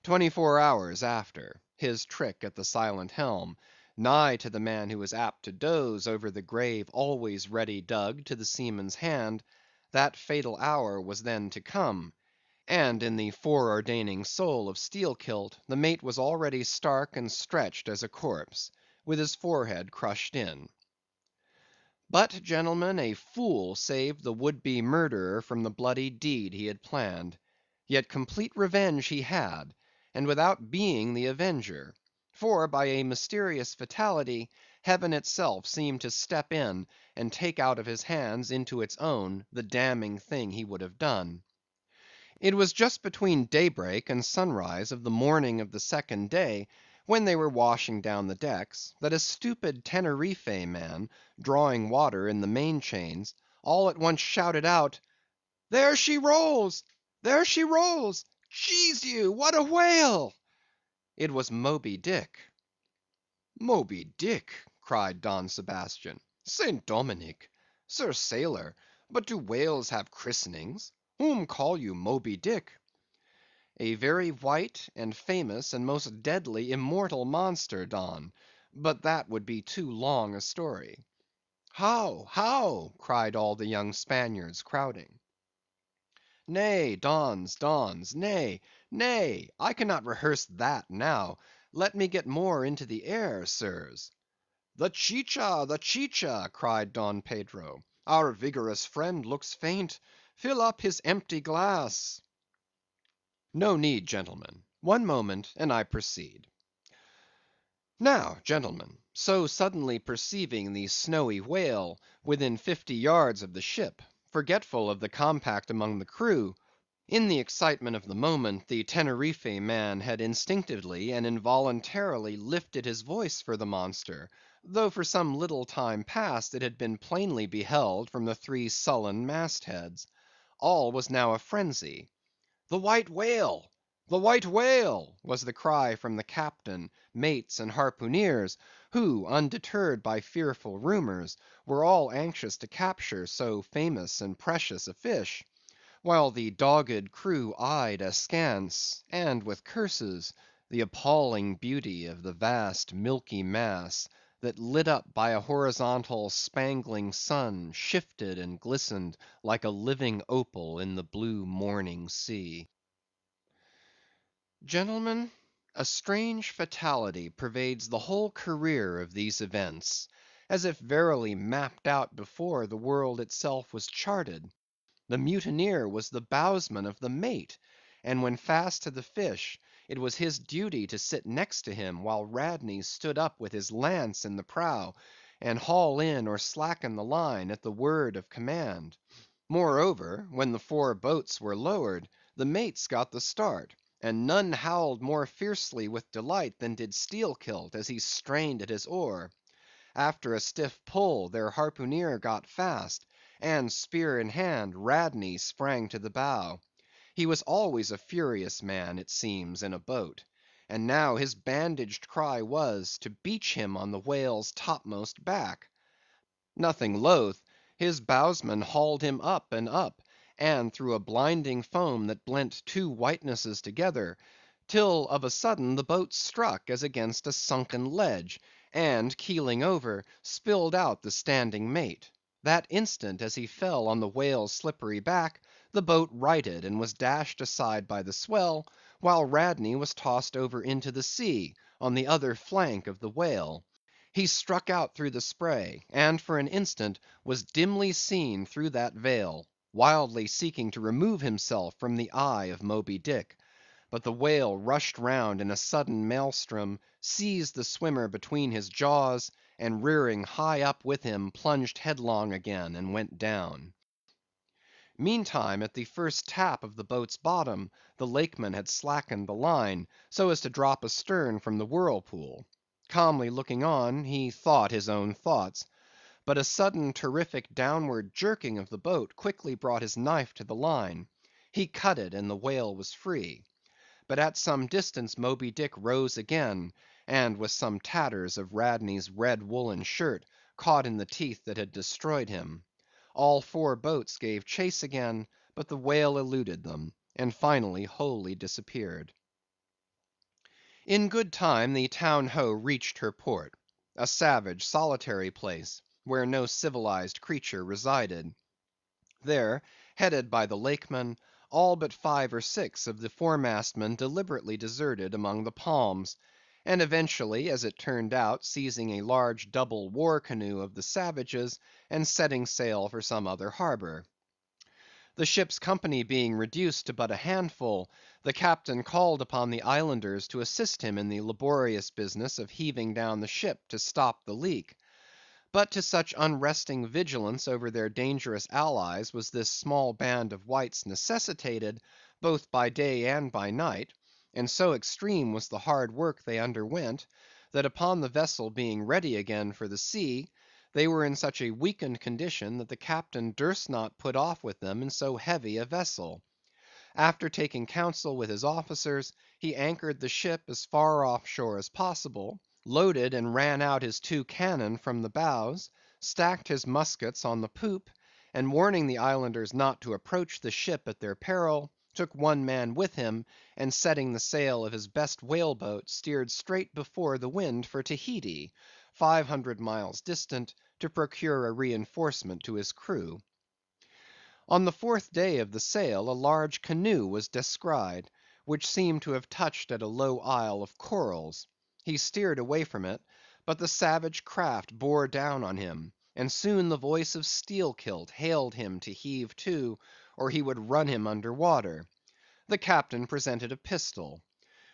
24 hours after, his trick at the silent helm, nigh to the man who is apt to doze over the grave always ready dug to the seaman's hand, that fatal hour was then to come; and in the foreordaining soul of Steelkilt, the mate was already stark and stretched as a corpse, with his forehead crushed in. But, gentlemen, a fool saved the would‐be murderer from the bloody deed he had planned. Yet complete revenge he had, and without being the avenger; for, by a mysterious fatality, Heaven itself seemed to step in and take out of his hands into its own the damning thing he would have done. It was just between daybreak and sunrise of the morning of the second day, when they were washing down the decks, that a stupid Teneriffe man, drawing water in the main chains, all at once shouted out, "There she rolls! There she rolls! Jesu, you, what a whale!" It was Moby Dick. "Moby Dick!" cried Don Sebastian. "St. Dominic! Sir Sailor, but do whales have christenings? Whom call you Moby Dick?" "A very white, and famous, and most deadly immortal monster, Don; but that would be too long a story." "How? how?" cried all the young Spaniards, crowding. "Nay, Dons, Dons, nay, nay, I cannot rehearse that now; let me get more into the air, sirs." "The chicha, the chicha!" cried Don Pedro. "Our vigorous friend looks faint; fill up his empty glass." "No need, gentlemen; one moment, and I proceed. Now, gentlemen, so suddenly perceiving the snowy whale within 50 yards of the ship, forgetful of the compact among the crew, In the excitement of the moment, the Teneriffe man had instinctively and involuntarily lifted his voice for the monster, though for some little time past it had been plainly beheld from the three sullen mast heads. All was now a frenzy. "The White Whale! The White Whale!" was the cry from the captain, mates, and harpooneers, who, undeterred by fearful rumours, were all anxious to capture so famous and precious a fish; while the dogged crew eyed askance, and with curses, the appalling beauty of the vast milky mass, that lit up by a horizontal spangling sun, shifted and glistened like a living opal in the blue morning sea. Gentlemen, a strange fatality pervades the whole career of these events, as if verily mapped out before the world itself was charted. The mutineer was the bowsman of the mate, and when fast to the fish, it was his duty to sit next to him while Radney stood up with his lance in the prow, and haul in or slacken the line at the word of command. Moreover, when the four boats were lowered, the mates got the start, and none howled more fiercely with delight than did Steelkilt as he strained at his oar. After a stiff pull, their harpooneer got fast, and spear in hand, Radney sprang to the bow. He was always a furious man, it seems, in a boat; and now his bandaged cry was, to beach him on the whale's topmost back. Nothing loath, his bowsman hauled him up and up, and through a blinding foam that blent two whitenesses together, till of a sudden the boat struck as against a sunken ledge, and keeling over, spilled out the standing mate. That instant, as he fell on the whale's slippery back, the boat righted and was dashed aside by the swell, while Radney was tossed over into the sea, on the other flank of the whale. He struck out through the spray, and for an instant was dimly seen through that veil, wildly seeking to remove himself from the eye of Moby Dick; but the whale rushed round in a sudden maelstrom, seized the swimmer between his jaws, and rearing high up with him, plunged headlong again, and went down. Meantime, at the first tap of the boat's bottom, the Lakeman had slackened the line, so as to drop astern from the whirlpool. Calmly looking on, he thought his own thoughts. But a sudden terrific downward jerking of the boat quickly brought his knife to the line. He cut it, and the whale was free. But at some distance Moby Dick rose again, and with some tatters of Radney's red woollen shirt, caught in the teeth that had destroyed him. All four boats gave chase again, but the whale eluded them, and finally wholly disappeared. In good time the Town Ho reached her port; a savage, solitary place, where no civilized creature resided. There, headed by the Lakeman, all but 5 or 6 of the foremastmen deliberately deserted among the palms, and eventually, as it turned out, seizing a large double war canoe of the savages, and setting sail for some other harbor. The ship's company being reduced to but a handful, the captain called upon the islanders to assist him in the laborious business of heaving down the ship to stop the leak. But to such unresting vigilance over their dangerous allies was this small band of whites necessitated, both by day and by night, and so extreme was the hard work they underwent, that upon the vessel being ready again for the sea, they were in such a weakened condition that the captain durst not put off with them in so heavy a vessel. After taking counsel with his officers, he anchored the ship as far off shore as possible, loaded and ran out his 2 cannon from the bows, stacked his muskets on the poop, and warning the islanders not to approach the ship at their peril, took 1 man with him, and setting the sail of his best whale boat, steered straight before the wind for Tahiti, 500 miles distant, to procure a reinforcement to his crew. On the 4th day of the sail a large canoe was descried, which seemed to have touched at a low isle of corals. He steered away from it, but the savage craft bore down on him, and soon the voice of Steelkilt hailed him to heave to, or he would run him under water. The captain presented a pistol.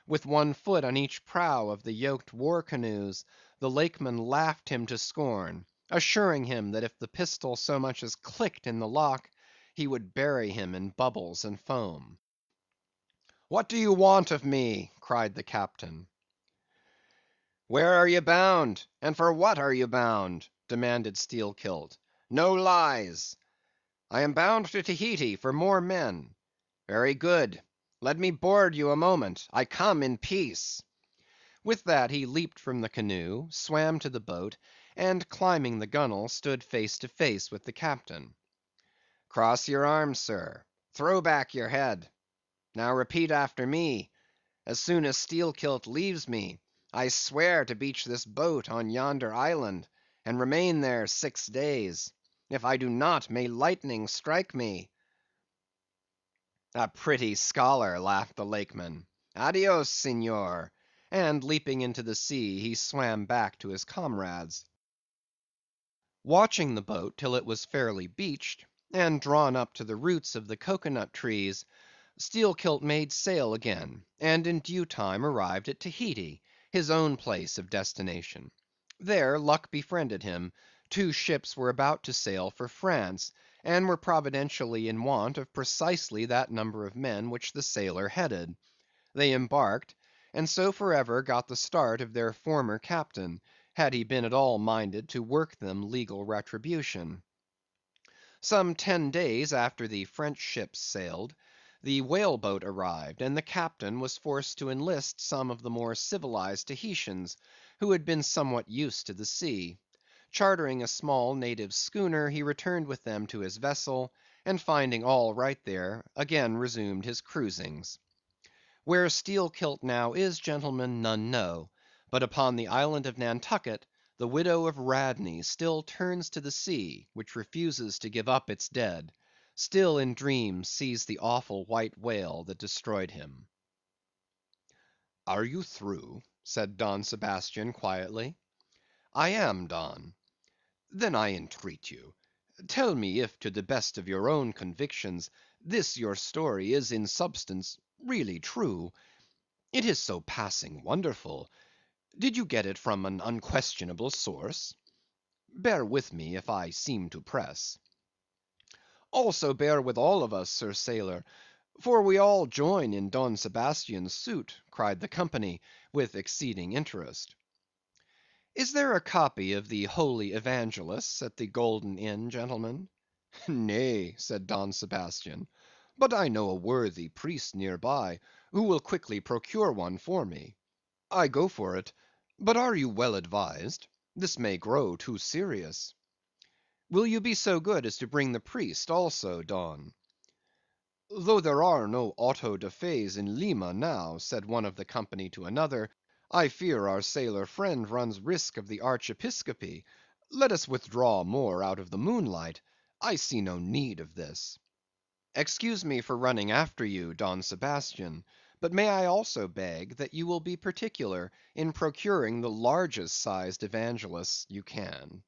With 1 foot on each prow of the yoked war canoes, the Lakeman laughed him to scorn, assuring him that if the pistol so much as clicked in the lock, he would bury him in bubbles and foam. What do you want of me? Cried the captain. Where are you bound, and for what are you bound? Demanded Steelkilt. No lies. I am bound to Tahiti for more men. Very good. Let me board you a moment. I come in peace. With that he leaped from the canoe, swam to the boat, and climbing the gunwale, stood face to face with the captain. Cross your arms, sir. Throw back your head. Now repeat after me. As soon as Steelkilt leaves me, I swear to beach this boat on yonder island, and remain there 6 days. If I do not, may lightning strike me. A pretty scholar, laughed the Lakeman. Adios, Senor. And leaping into the sea, he swam back to his comrades. Watching the boat till it was fairly beached, and drawn up to the roots of the cocoa‐nut trees, Steelkilt made sail again, and in due time arrived at Tahiti, his own place of destination. There luck befriended him. 2 ships were about to sail for France, and were providentially in want of precisely that number of men which the sailor headed. They embarked, and so forever got the start of their former captain, had he been at all minded to work them legal retribution. Some 10 days after the French ships sailed, the whale boat arrived, and the captain was forced to enlist some of the more civilized Tahitians, who had been somewhat used to the sea. Chartering a small native schooner, he returned with them to his vessel, and finding all right there, again resumed his cruisings. Where Steelkilt now is, gentlemen, none know; but upon the island of Nantucket, the widow of Radney still turns to the sea, which refuses to give up its dead; still in dreams sees the awful white whale that destroyed him. "Are you through?" said Don Sebastian quietly. "I am, Don." "Then I entreat you, tell me if to the best of your own convictions this your story is in substance really true. It is so passing wonderful. Did you get it from an unquestionable source? Bear with me if I seem to press." "Also bear with all of us, Sir Sailor, for we all join in Don Sebastian's suit," cried the company, with exceeding interest. "Is there a copy of the Holy Evangelists at the Golden Inn, gentlemen?" "Nay," said Don Sebastian, "but I know a worthy priest near by, who will quickly procure one for me." "I go for it. But are you well advised? This may grow too serious." "Will you be so good as to bring the priest also, Don?" "Though there are no auto da fés in Lima now," said one of the company to another, "I fear our sailor friend runs risk of the archiepiscopacy. Let us withdraw more out of the moonlight. I see no need of this." "Excuse me for running after you, Don Sebastian, but may I also beg that you will be particular in procuring the largest sized evangelists you can."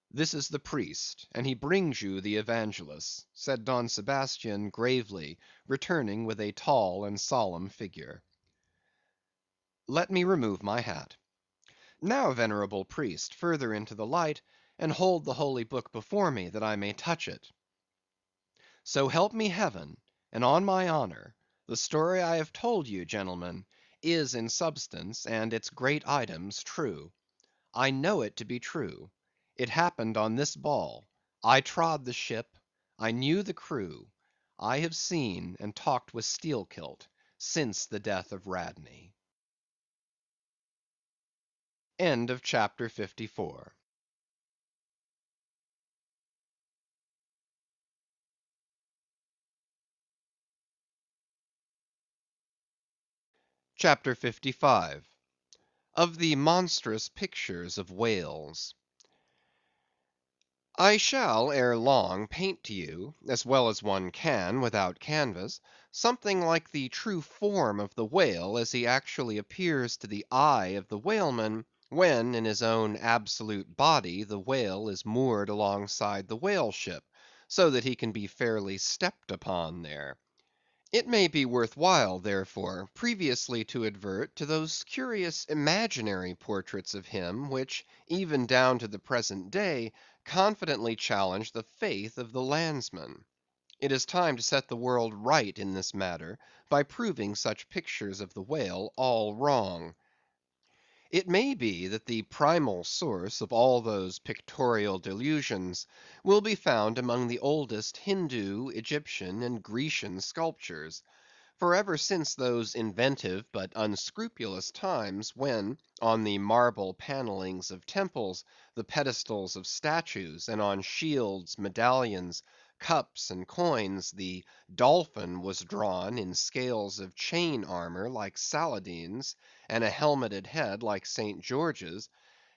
"This is the priest, and he brings you the evangelists," said Don Sebastian gravely, returning with a tall and solemn figure. "Let me remove my hat. Now, venerable priest, further into the light, and hold the holy book before me, that I may touch it. So help me heaven, and on my honor, the story I have told you, gentlemen, is in substance and its great items true. I know it to be true. It happened on this ball. I trod the ship. I knew the crew. I have seen and talked with Steelkilt since the death of Radney." End of Chapter 54. Chapter 55. Of the monstrous pictures of whales. I shall ere long paint to you, as well as one can without canvas, something like the true form of the whale as he actually appears to the eye of the whaleman, when in his own absolute body the whale is moored alongside the whale ship, so that he can be fairly stepped upon there. It may be worth while, therefore, previously to advert to those curious imaginary portraits of him, which, even down to the present day, confidently challenge the faith of the landsman. It is time to set the world right in this matter by proving such pictures of the whale all wrong. It may be that the primal source of all those pictorial delusions will be found among the oldest Hindoo, Egyptian, and Grecian sculptures. For ever since those inventive but unscrupulous times when, on the marble panellings of temples, the pedestals of statues, and on shields, medallions, cups, and coins, the dolphin was drawn in scales of chain armour like Saladin's, and a helmeted head like St. George's,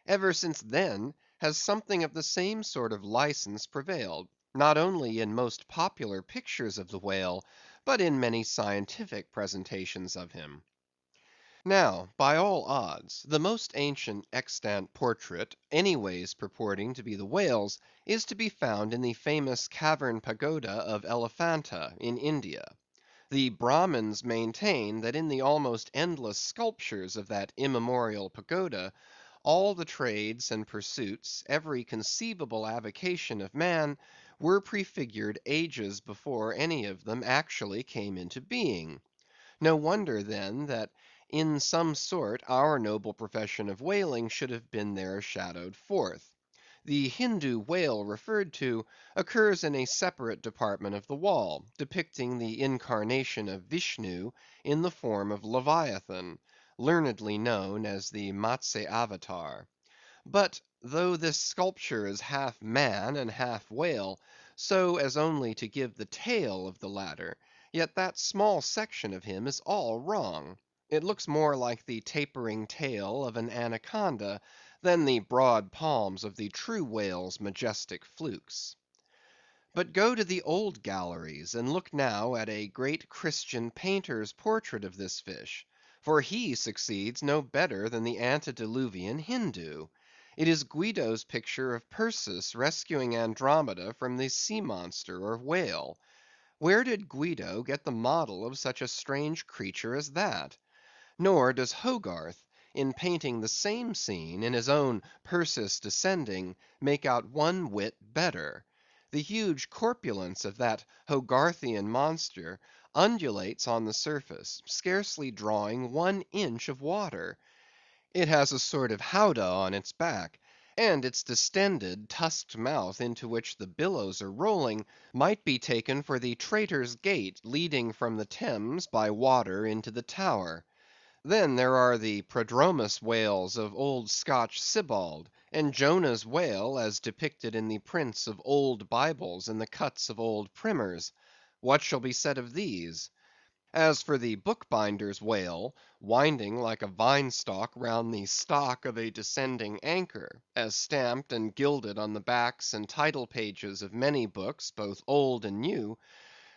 ever since then has something of the same sort of license prevailed, not only in most popular pictures of the whale, but in many scientific presentations of him. Now, by all odds, the most ancient extant portrait, anyways purporting to be the whale's, is to be found in the famous cavern pagoda of Elephanta in India. The Brahmins maintain that in the almost endless sculptures of that immemorial pagoda, all the trades and pursuits, every conceivable avocation of man, were prefigured ages before any of them actually came into being. No wonder then that in some sort our noble profession of whaling should have been there shadowed forth. The Hindoo whale referred to occurs in a separate department of the wall, depicting the incarnation of Vishnu in the form of Leviathan, learnedly known as the Matse Avatar. But though this sculpture is half man and half whale, so as only to give the tail of the latter, yet that small section of him is all wrong. It looks more like the tapering tail of an anaconda than the broad palms of the true whale's majestic flukes. But go to the old galleries, and look now at a great Christian painter's portrait of this fish, for he succeeds no better than the antediluvian Hindoo. It is Guido's picture of Perseus rescuing Andromeda from the sea monster or whale. Where did Guido get the model of such a strange creature as that? Nor does Hogarth, in painting the same scene in his own Perseus Descending, make out one whit better. The huge corpulence of that Hogarthian monster undulates on the surface, scarcely drawing 1 inch of water. It has a sort of howdah on its back, and its distended, tusked mouth into which the billows are rolling might be taken for the Traitor's Gate leading from the Thames by water into the Tower. Then there are the Prodromus whales of old Scotch Sibbald, and Jonah's whale as depicted in the prints of old Bibles and the cuts of old primers. What shall be said of these? As for the bookbinder's whale, winding like a vine stalk round the stock of a descending anchor, as stamped and gilded on the backs and title pages of many books, both old and new,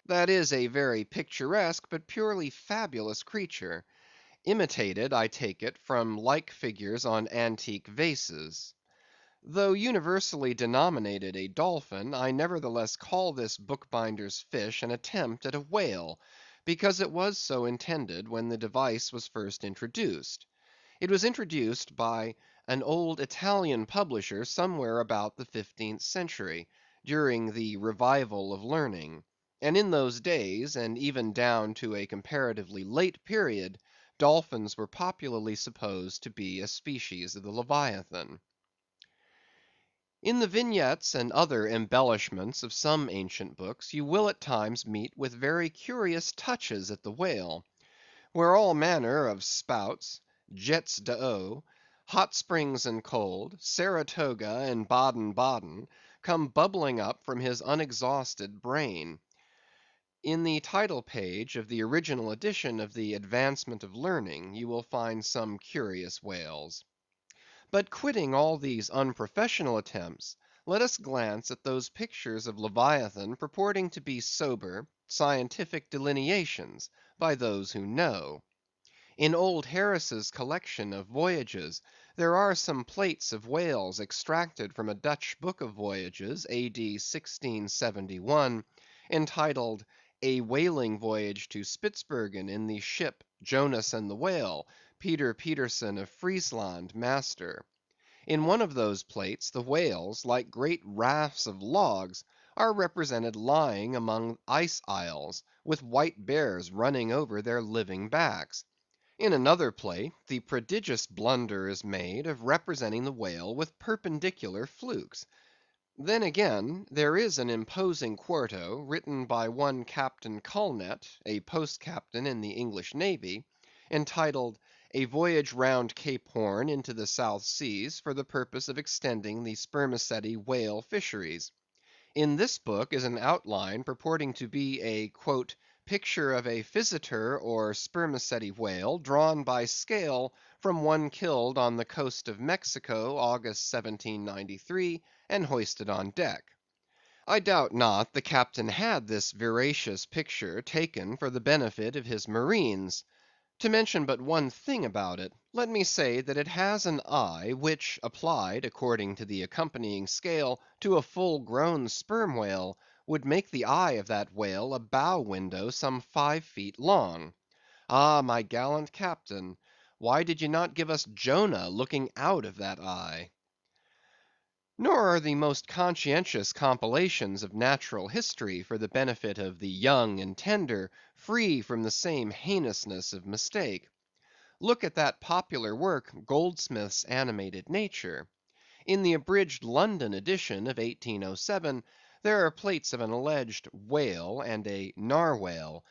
that is a very picturesque but purely fabulous creature, imitated, I take it, from like figures on antique vases. Though universally denominated a dolphin, I nevertheless call this bookbinder's fish an attempt at a whale, because it was so intended when the device was first introduced. It was introduced by an old Italian publisher somewhere about the 15th century, during the revival of learning; and in those days, and even down to a comparatively late period, dolphins were popularly supposed to be a species of the Leviathan. In the vignettes and other embellishments of some ancient books, you will at times meet with very curious touches at the whale, where all manner of spouts, jets d'eau, hot springs and cold, Saratoga and Baden Baden, come bubbling up from his unexhausted brain. In the title page of the original edition of the Advancement of Learning, you will find some curious whales. But quitting all these unprofessional attempts, let us glance at those pictures of Leviathan purporting to be sober, scientific delineations, by those who know. In old Harris's collection of voyages, there are some plates of whales extracted from a Dutch book of voyages, A.D. 1671, entitled "A Whaling Voyage to Spitzbergen in the Ship Jonas and the Whale, Peter Peterson of Friesland, Master." In one of those plates, the whales, like great rafts of logs, are represented lying among ice isles, with white bears running over their living backs. In another plate, the prodigious blunder is made of representing the whale with perpendicular flukes. Then again, there is an imposing quarto, written by one Captain Colnet, a post captain in the English navy, entitled "A Voyage round Cape Horn into the South Seas, for the purpose of extending the spermaceti whale fisheries." In this book is an outline purporting to be a "picture of a physeter or spermaceti whale, drawn by scale from one killed on the coast of Mexico, August, 1793, and hoisted on deck." I doubt not the captain had this veracious picture taken for the benefit of his marines. To mention but one thing about it, let me say that it has an eye which, applied, according to the accompanying scale, to a full grown sperm whale, would make the eye of that whale a bow window some 5 feet long. Ah, my gallant captain, why did ye not give us Jonah looking out of that eye? Nor are the most conscientious compilations of natural history for the benefit of the young and tender free from the same heinousness of mistake. Look at that popular work, Goldsmith's Animated Nature. In the abridged London edition of 1807, there are plates of an alleged whale and a narwhale.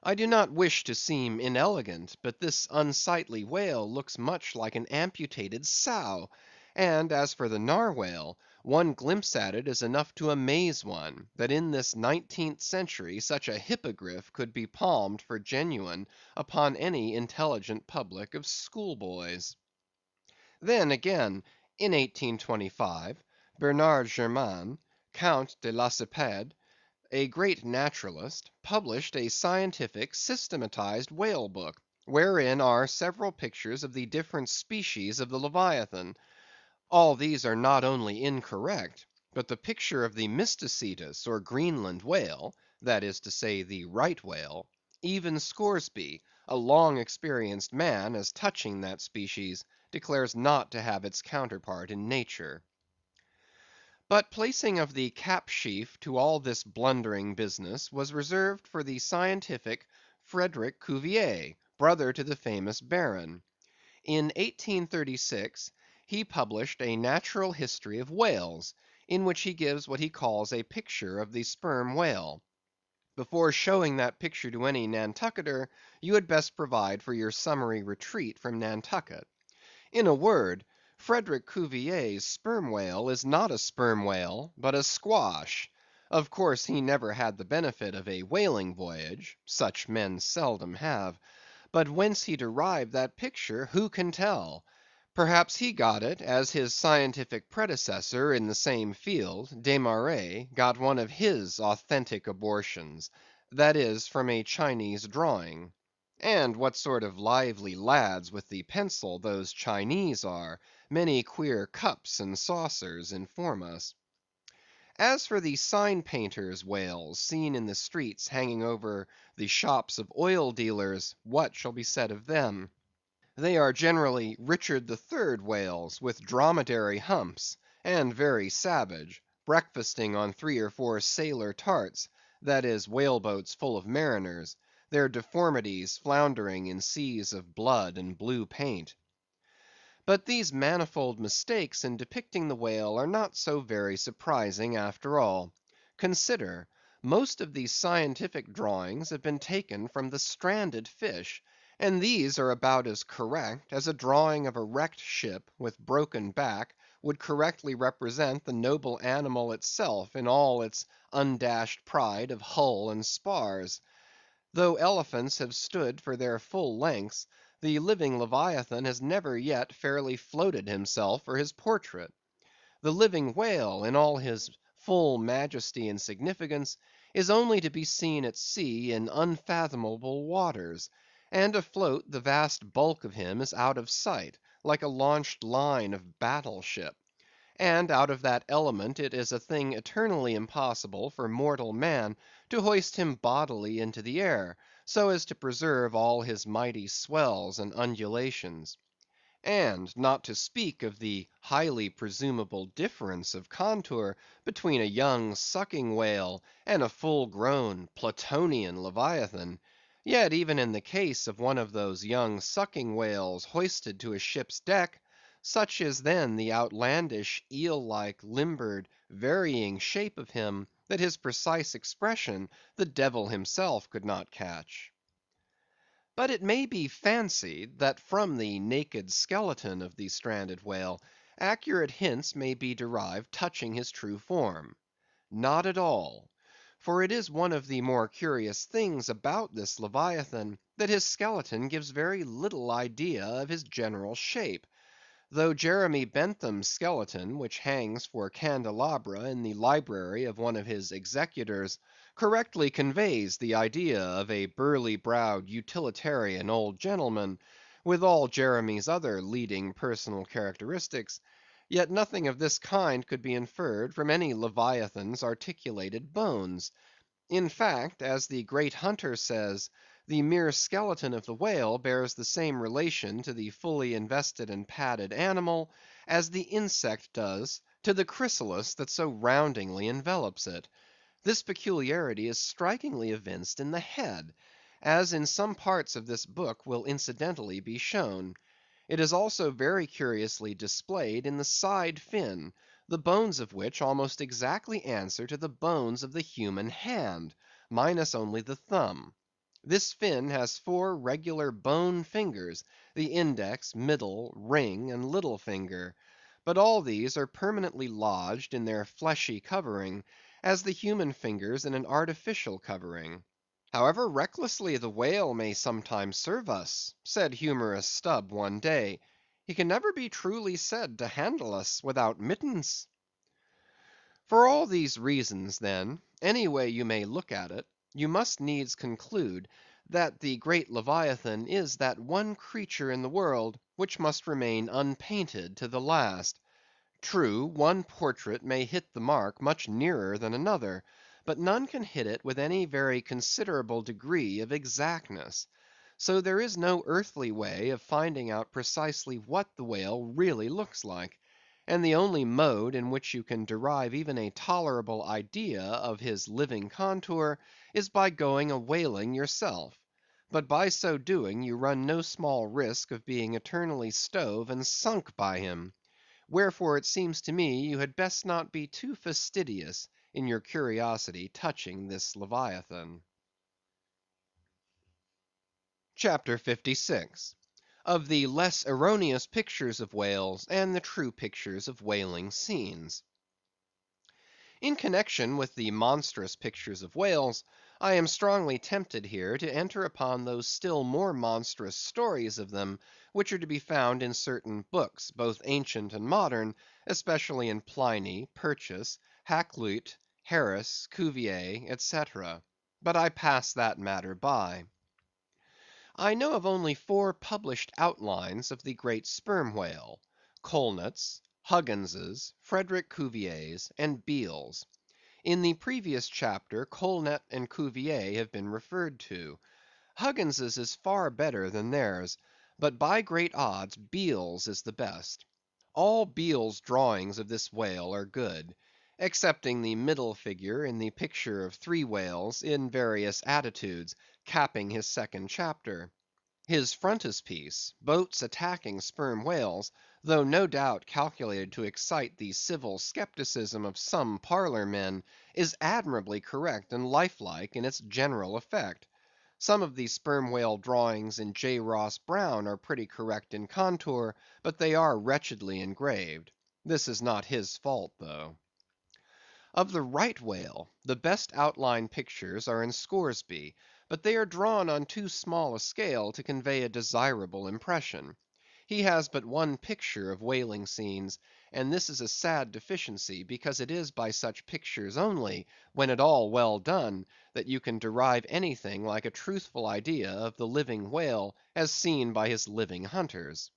I do not wish to seem inelegant, but this unsightly whale looks much like an amputated sow; and as for the narwhale, one glimpse at it is enough to amaze one, that in this 19th century such a hippogriff could be palmed for genuine upon any intelligent public of schoolboys. Then again, in 1825, Bernard Germain, Count de Lacépède, a great naturalist, published a scientific systematized whale book, wherein are several pictures of the different species of the Leviathan. All these are not only incorrect, but the picture of the Mysticetus or Greenland whale, that is to say, the right whale, even Scoresby, a long experienced man as touching that species, declares not to have its counterpart in nature. But placing of the cap sheaf to all this blundering business was reserved for the scientific Frederick Cuvier, brother to the famous Baron. In 1836 he published a Natural History of Whales, in which he gives what he calls a picture of the sperm whale. Before showing that picture to any Nantucketer, you had best provide for your summary retreat from Nantucket. In a word, Frederick Cuvier's sperm whale is not a sperm whale, but a squash. Of course he never had the benefit of a whaling voyage; such men seldom have. But whence he derived that picture, who can tell? Perhaps he got it, as his scientific predecessor in the same field, Desmarest, got one of his authentic abortions; that is, from a Chinese drawing. And what sort of lively lads with the pencil those Chinese are, many queer cups and saucers inform us. As for the sign painters' whales seen in the streets hanging over the shops of oil dealers, what shall be said of them? They are generally Richard III whales, with dromedary humps, and very savage, breakfasting on 3 or 4 sailor tarts, that is, whale boats full of mariners, their deformities floundering in seas of blood and blue paint. But these manifold mistakes in depicting the whale are not so very surprising after all. Consider, most of these scientific drawings have been taken from the stranded fish, and these are about as correct as a drawing of a wrecked ship with broken back would correctly represent the noble animal itself in all its undashed pride of hull and spars. Though elephants have stood for their full lengths, the living Leviathan has never yet fairly floated himself for his portrait. The living whale, in all his full majesty and significance, is only to be seen at sea in unfathomable waters; and afloat the vast bulk of him is out of sight, like a launched line of battle ship; and out of that element it is a thing eternally impossible for mortal man to hoist him bodily into the air, so as to preserve all his mighty swells and undulations. And not to speak of the highly presumable difference of contour between a young sucking whale and a full-grown Platonian leviathan, yet even in the case of one of those young sucking whales hoisted to a ship's deck, such is then the outlandish, eel-like, limbered, varying shape of him, that his precise expression the devil himself could not catch. But it may be fancied that from the naked skeleton of the stranded whale, accurate hints may be derived touching his true form. Not at all. For it is one of the more curious things about this Leviathan, that his skeleton gives very little idea of his general shape, though Jeremy Bentham's skeleton, which hangs for candelabra in the library of one of his executors, correctly conveys the idea of a burly-browed utilitarian old gentleman, with all Jeremy's other leading personal characteristics, yet nothing of this kind could be inferred from any Leviathan's articulated bones. In fact, as the great Hunter says, the mere skeleton of the whale bears the same relation to the fully invested and padded animal, as the insect does to the chrysalis that so roundingly envelops it. This peculiarity is strikingly evinced in the head, as in some parts of this book will incidentally be shown. It is also very curiously displayed in the side fin, the bones of which almost exactly answer to the bones of the human hand, minus only the thumb. This fin has 4 regular bone fingers, the index, middle, ring, and little finger; but all these are permanently lodged in their fleshy covering, as the human fingers in an artificial covering. "However recklessly the whale may sometimes serve us," said humorous Stubb one day, "he can never be truly said to handle us without mittens." For all these reasons, then, any way you may look at it, you must needs conclude that the great Leviathan is that one creature in the world which must remain unpainted to the last. True, one portrait may hit the mark much nearer than another, but none can hit it with any very considerable degree of exactness. So there is no earthly way of finding out precisely what the whale really looks like; and the only mode in which you can derive even a tolerable idea of his living contour, is by going a whaling yourself; but by so doing you run no small risk of being eternally stove and sunk by him. Wherefore it seems to me you had best not be too fastidious in your curiosity touching this Leviathan. CHAPTER 56. Of the less erroneous pictures of whales, and the true pictures of whaling scenes. In connection with the monstrous pictures of whales, I am strongly tempted here to enter upon those still more monstrous stories of them, which are to be found in certain books, both ancient and modern, especially in Pliny, Purchas, Hakluyt, Harris, Cuvier, etc. But I pass that matter by. I know of only 4 published outlines of the great sperm whale: Colnett's, Huggins's, Frederick Cuvier's, and Beale's. In the previous chapter, Colnett and Cuvier have been referred to. Huggins's is far better than theirs, but by great odds Beale's is the best. All Beale's drawings of this whale are good, excepting the middle figure in the picture of 3 whales in various attitudes, capping his second chapter. His frontispiece, boats attacking sperm whales, though no doubt calculated to excite the civil skepticism of some parlor men, is admirably correct and lifelike in its general effect. Some of the sperm whale drawings in J. Ross Browne are pretty correct in contour, but they are wretchedly engraved. This is not his fault, though. Of the right whale, the best outline pictures are in Scoresby, but they are drawn on too small a scale to convey a desirable impression. He has but one picture of whaling scenes, and this is a sad deficiency, because it is by such pictures only, when at all well done, that you can derive anything like a truthful idea of the living whale as seen by his living hunters.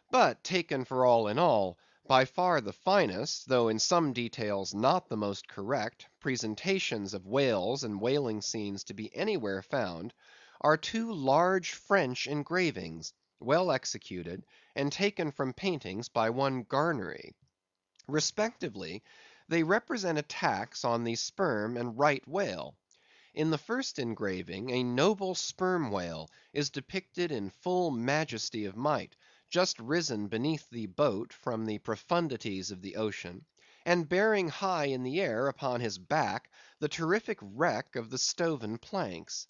But taken for all in all, by far the finest, though in some details not the most correct, presentations of whales and whaling scenes to be anywhere found, are 2 large French engravings, well executed, and taken from paintings by one Garnery. Respectively, they represent attacks on the sperm and right whale. In the first engraving, a noble sperm whale is depicted in full majesty of might, just risen beneath the boat from the profundities of the ocean, and bearing high in the air upon his back the terrific wreck of the stoven planks.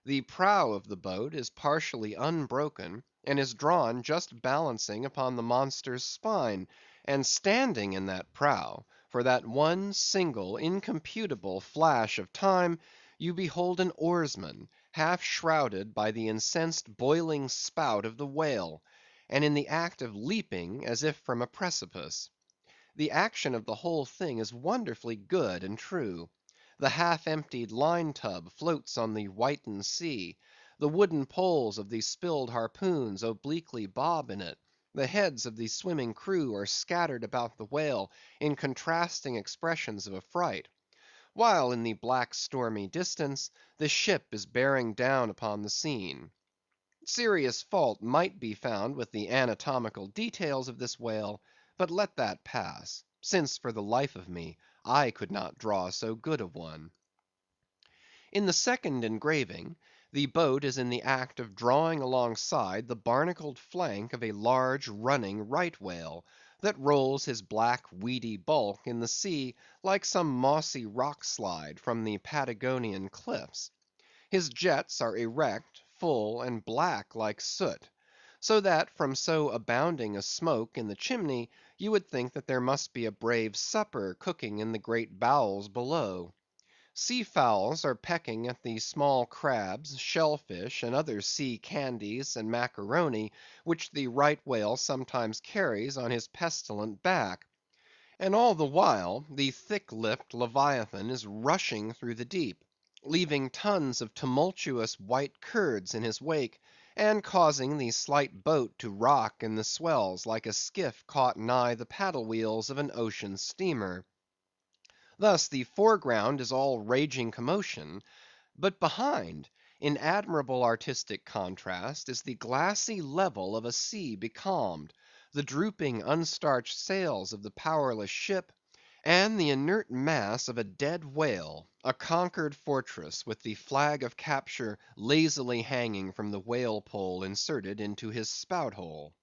The prow of the boat is partially unbroken, and is drawn just balancing upon the monster's spine, and standing in that prow, for that one single incomputable flash of time, you behold an oarsman, half shrouded by the incensed boiling spout of the whale, and in the act of leaping as if from a precipice. The action of the whole thing is wonderfully good and true. The half emptied line tub floats on the whitened sea, the wooden poles of the spilled harpoons obliquely bob in it, the heads of the swimming crew are scattered about the whale in contrasting expressions of affright, while in the black stormy distance the ship is bearing down upon the scene. Serious fault might be found with the anatomical details of this whale, but let that pass, since for the life of me I could not draw so good a one. In the second engraving, the boat is in the act of drawing alongside the barnacled flank of a large running right whale, that rolls his black weedy bulk in the sea like some mossy rock slide from the Patagonian cliffs. His jets are erect, full, and black like soot; so that from so abounding a smoke in the chimney, you would think that there must be a brave supper cooking in the great bowels below. Sea fowls are pecking at the small crabs, shell fish, and other sea candies and macaroni, which the right whale sometimes carries on his pestilent back. And all the while the thick‐lipped Leviathan is rushing through the deep, leaving tons of tumultuous white curds in his wake, and causing the slight boat to rock in the swells like a skiff caught nigh the paddle wheels of an ocean steamer. Thus the foreground is all raging commotion, but behind, in admirable artistic contrast, is the glassy level of a sea becalmed, the drooping unstarched sails of the powerless ship, and the inert mass of a dead whale, a conquered fortress, with the flag of capture lazily hanging from the whale pole inserted into his spout hole.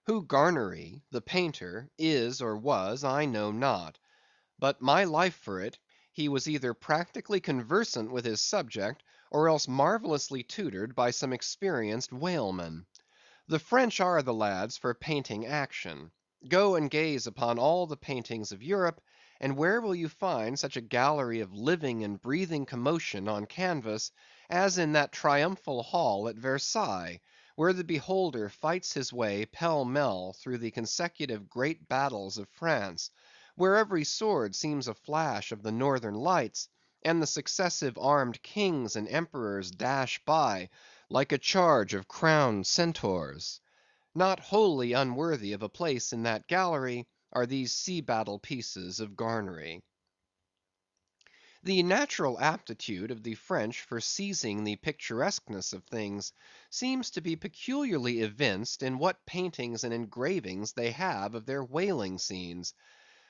Who Garnery, the painter, is or was, I know not; but my life for it, he was either practically conversant with his subject, or else marvellously tutored by some experienced whaleman. The French are the lads for painting action. Go and gaze upon all the paintings of Europe, and where will you find such a gallery of living and breathing commotion on canvas, as in that triumphal hall at Versailles, where the beholder fights his way pell‐mell through the consecutive great battles of France, where every sword seems a flash of the northern lights, and the successive armed kings and emperors dash by like a charge of crowned centaurs. Not wholly unworthy of a place in that gallery are these sea battle pieces of Garnery. The natural aptitude of the French for seizing the picturesqueness of things seems to be peculiarly evinced in what paintings and engravings they have of their whaling scenes.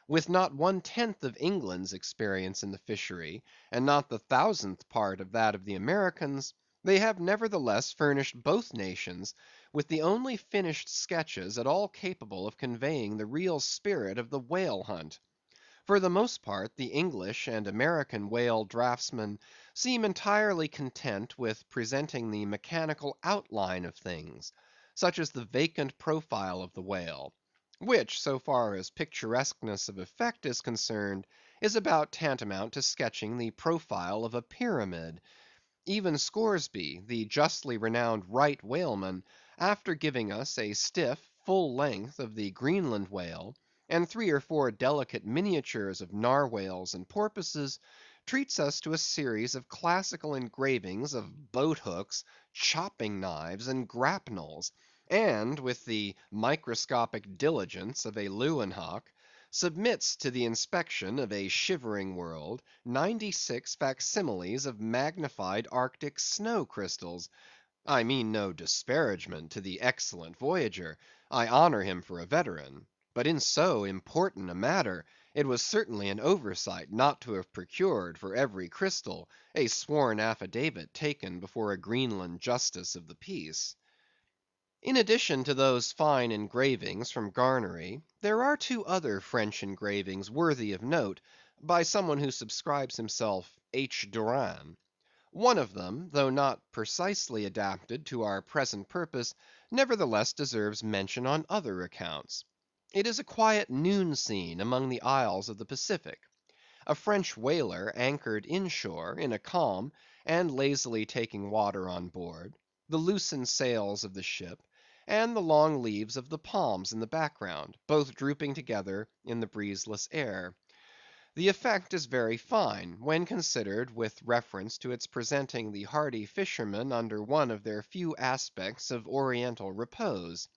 With not 1/10 of England's experience in the fishery, and not the 1,000th part of that of the Americans, they have nevertheless furnished both nations with the only finished sketches at all capable of conveying the real spirit of the whale hunt. For the most part, the English and American whale draughtsmen seem entirely content with presenting the mechanical outline of things, such as the vacant profile of the whale, which, so far as picturesqueness of effect is concerned, is about tantamount to sketching the profile of a pyramid. Even Scoresby, the justly renowned right whaleman, after giving us a stiff, full length of the Greenland whale, and 3 or 4 delicate miniatures of narwhales and porpoises, treats us to a series of classical engravings of boat hooks, chopping knives, and grapnels, and, with the microscopic diligence of a Leeuwenhoek, submits to the inspection of a shivering world 96 facsimiles of magnified Arctic snow crystals, I mean no disparagement to the excellent voyager. I honor him for a veteran. But in so important a matter, it was certainly an oversight not to have procured for every crystal a sworn affidavit taken before a Greenland justice of the peace. In addition to those fine engravings from Garnery, there are two other French engravings worthy of note, by someone who subscribes himself H. Duran. One of them, though not precisely adapted to our present purpose, nevertheless deserves mention on other accounts. It is a quiet noon scene among the isles of the Pacific. A French whaler anchored inshore in a calm, and lazily taking water on board, the loosened sails of the ship, and the long leaves of the palms in the background, both drooping together in the breezeless air. The effect is very fine, when considered with reference to its presenting the hardy fishermen under one of their few aspects of oriental repose.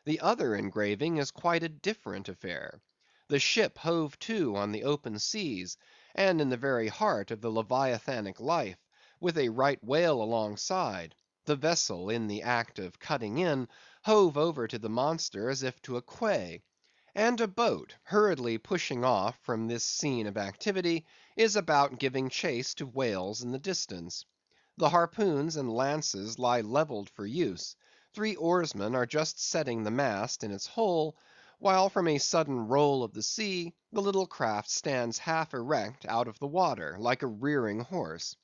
The other engraving is quite a different affair. The ship hove to on the open seas, and in the very heart of the leviathanic life, with a right whale alongside; the vessel in the act of cutting in, hove over to the monster as if to a quay; and a boat, hurriedly pushing off from this scene of activity, is about giving chase to whales in the distance. The harpoons and lances lie levelled for use; three oarsmen are just setting the mast in its hole, while from a sudden roll of the sea, the little craft stands half erect out of the water, like a rearing horse.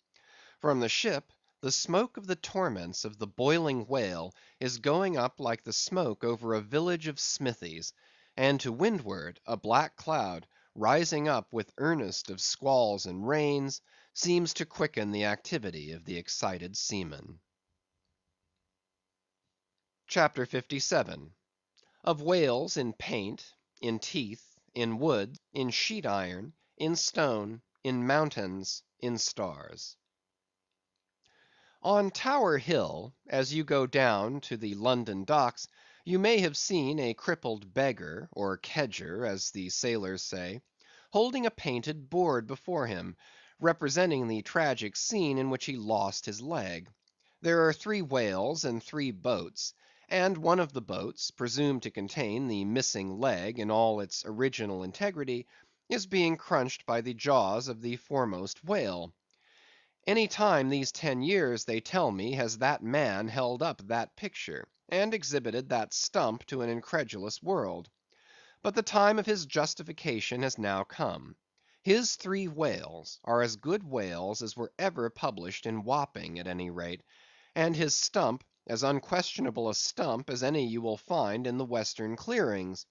From the ship, the smoke of the torments of the boiling whale is going up like the smoke over a village of smithies; and to windward, a black cloud, rising up with earnest of squalls and rains, seems to quicken the activity of the excited seamen. CHAPTER 57. Of Whales in paint, in teeth, in wood, in sheet iron, in stone, in mountains, in stars. On Tower Hill, as you go down to the London docks, you may have seen a crippled beggar, or kedger, as the sailors say, holding a painted board before him, representing the tragic scene in which he lost his leg. There are three whales and three boats, and one of the boats, presumed to contain the missing leg in all its original integrity, is being crunched by the jaws of the foremost whale. Any time these 10 years, they tell me, has that man held up that picture, and exhibited that stump to an incredulous world. But the time of his justification has now come. His three whales are as good whales as were ever published in Wapping, at any rate; and his stump as unquestionable a stump as any you will find in the western clearings.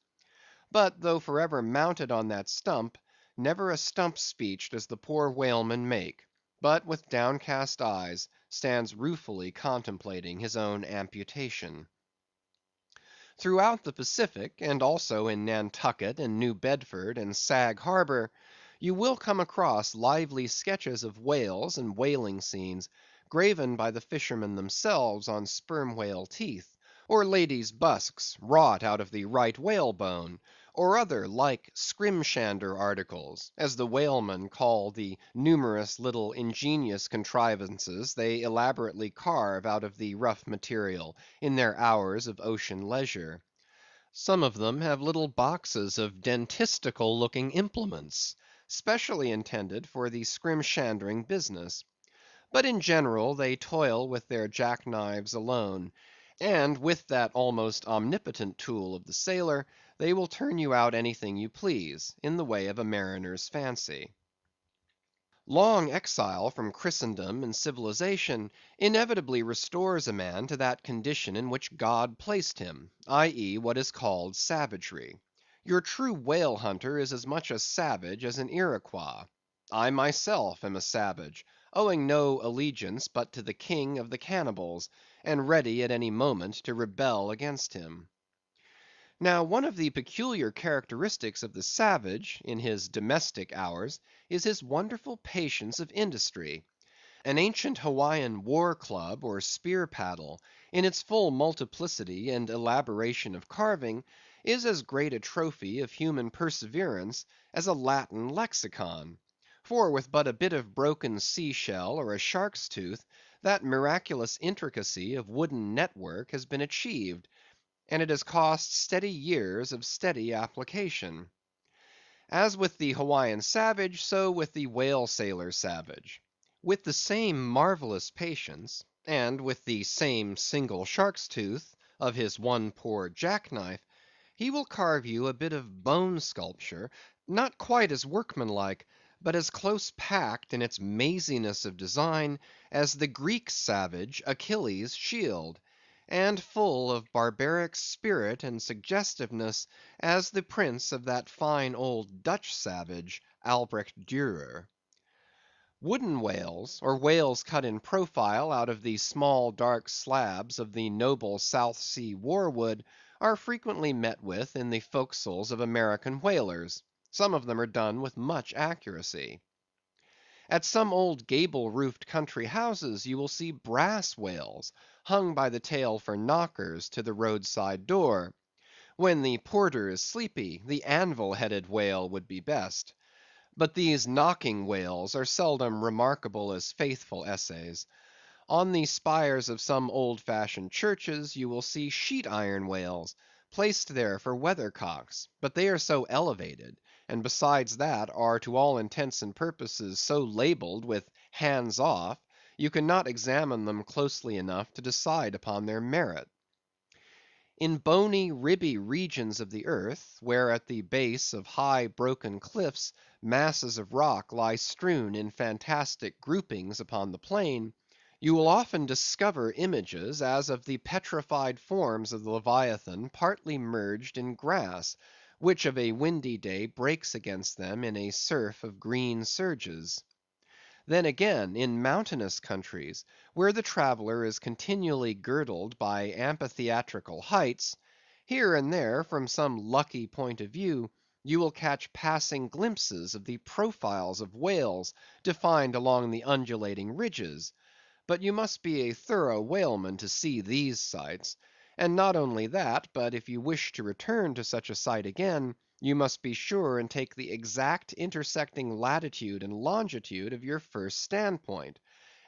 But though for ever mounted on that stump, never a stump speech does the poor whaleman make, but with downcast eyes stands ruefully contemplating his own amputation. Throughout the Pacific, and also in Nantucket and New Bedford and Sag Harbor, you will come across lively sketches of whales and whaling scenes, graven by the fishermen themselves on sperm whale teeth, or ladies' busks wrought out of the right whalebone, or other like scrimshander articles, as the whalemen call the numerous little ingenious contrivances they elaborately carve out of the rough material in their hours of ocean leisure. Some of them have little boxes of dentistical looking implements, specially intended for the scrimshandering business. But in general they toil with their jackknives alone; and with that almost omnipotent tool of the sailor, they will turn you out anything you please, in the way of a mariner's fancy. Long exile from Christendom and civilization inevitably restores a man to that condition in which God placed him, i.e., what is called savagery. Your true whale hunter is as much a savage as an Iroquois. I myself am a savage, owing no allegiance but to the king of the cannibals, and ready at any moment to rebel against him. Now one of the peculiar characteristics of the savage, in his domestic hours, is his wonderful patience of industry. An ancient Hawaiian war club or spear paddle, in its full multiplicity and elaboration of carving, is as great a trophy of human perseverance as a Latin lexicon; for with but a bit of broken sea shell or a shark's tooth, that miraculous intricacy of wooden network has been achieved, and it has cost steady years of steady application. As with the Hawaiian savage, so with the whale sailor savage. With the same marvelous patience, and with the same single shark's tooth of his one poor jackknife, he will carve you a bit of bone sculpture, not quite as workmanlike, but as close packed in its maziness of design as the Greek savage Achilles' shield, and full of barbaric spirit and suggestiveness as the prints of that fine old Dutch savage, Albrecht Dürer. Wooden whales, or whales cut in profile out of the small dark slabs of the noble South Sea war wood, are frequently met with in the forecastles of American whalers. Some of them are done with much accuracy. At some old gable-roofed country houses you will see brass whales, hung by the tail for knockers to the roadside door. When the porter is sleepy, the anvil-headed whale would be best. But these knocking whales are seldom remarkable as faithful essays. On the spires of some old‐fashioned churches you will see sheet‐iron whales, placed there for weathercocks; but they are so elevated, and besides that are to all intents and purposes so labelled with "hands off," you cannot examine them closely enough to decide upon their merit. In bony, ribby regions of the earth, where at the base of high broken cliffs masses of rock lie strewn in fantastic groupings upon the plain, you will often discover images as of the petrified forms of the Leviathan partly merged in grass, which of a windy day breaks against them in a surf of green surges. Then again, in mountainous countries, where the traveller is continually girdled by amphitheatrical heights, here and there, from some lucky point of view, you will catch passing glimpses of the profiles of whales defined along the undulating ridges; but you must be a thorough whaleman to see these sights; and not only that, but if you wish to return to such a sight again, you must be sure and take the exact intersecting latitude and longitude of your first standpoint;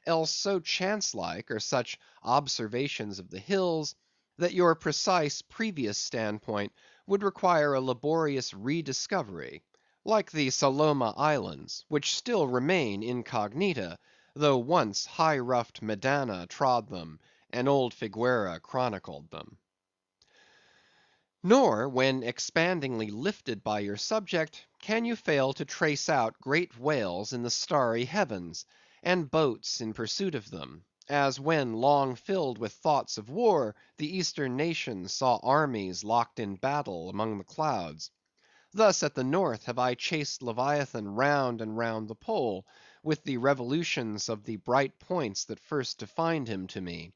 else so chance‐like are such observations of the hills, that your precise previous standpoint would require a laborious rediscovery, like the Saloma Islands, which still remain incognita, though once high‐ruffed Medana trod them, and old Figuera chronicled them. Nor, when expandingly lifted by your subject, can you fail to trace out great whales in the starry heavens, and boats in pursuit of them; as when, long filled with thoughts of war, the Eastern nations saw armies locked in battle among the clouds. Thus at the North have I chased Leviathan round and round the Pole, with the revolutions of the bright points that first defined him to me.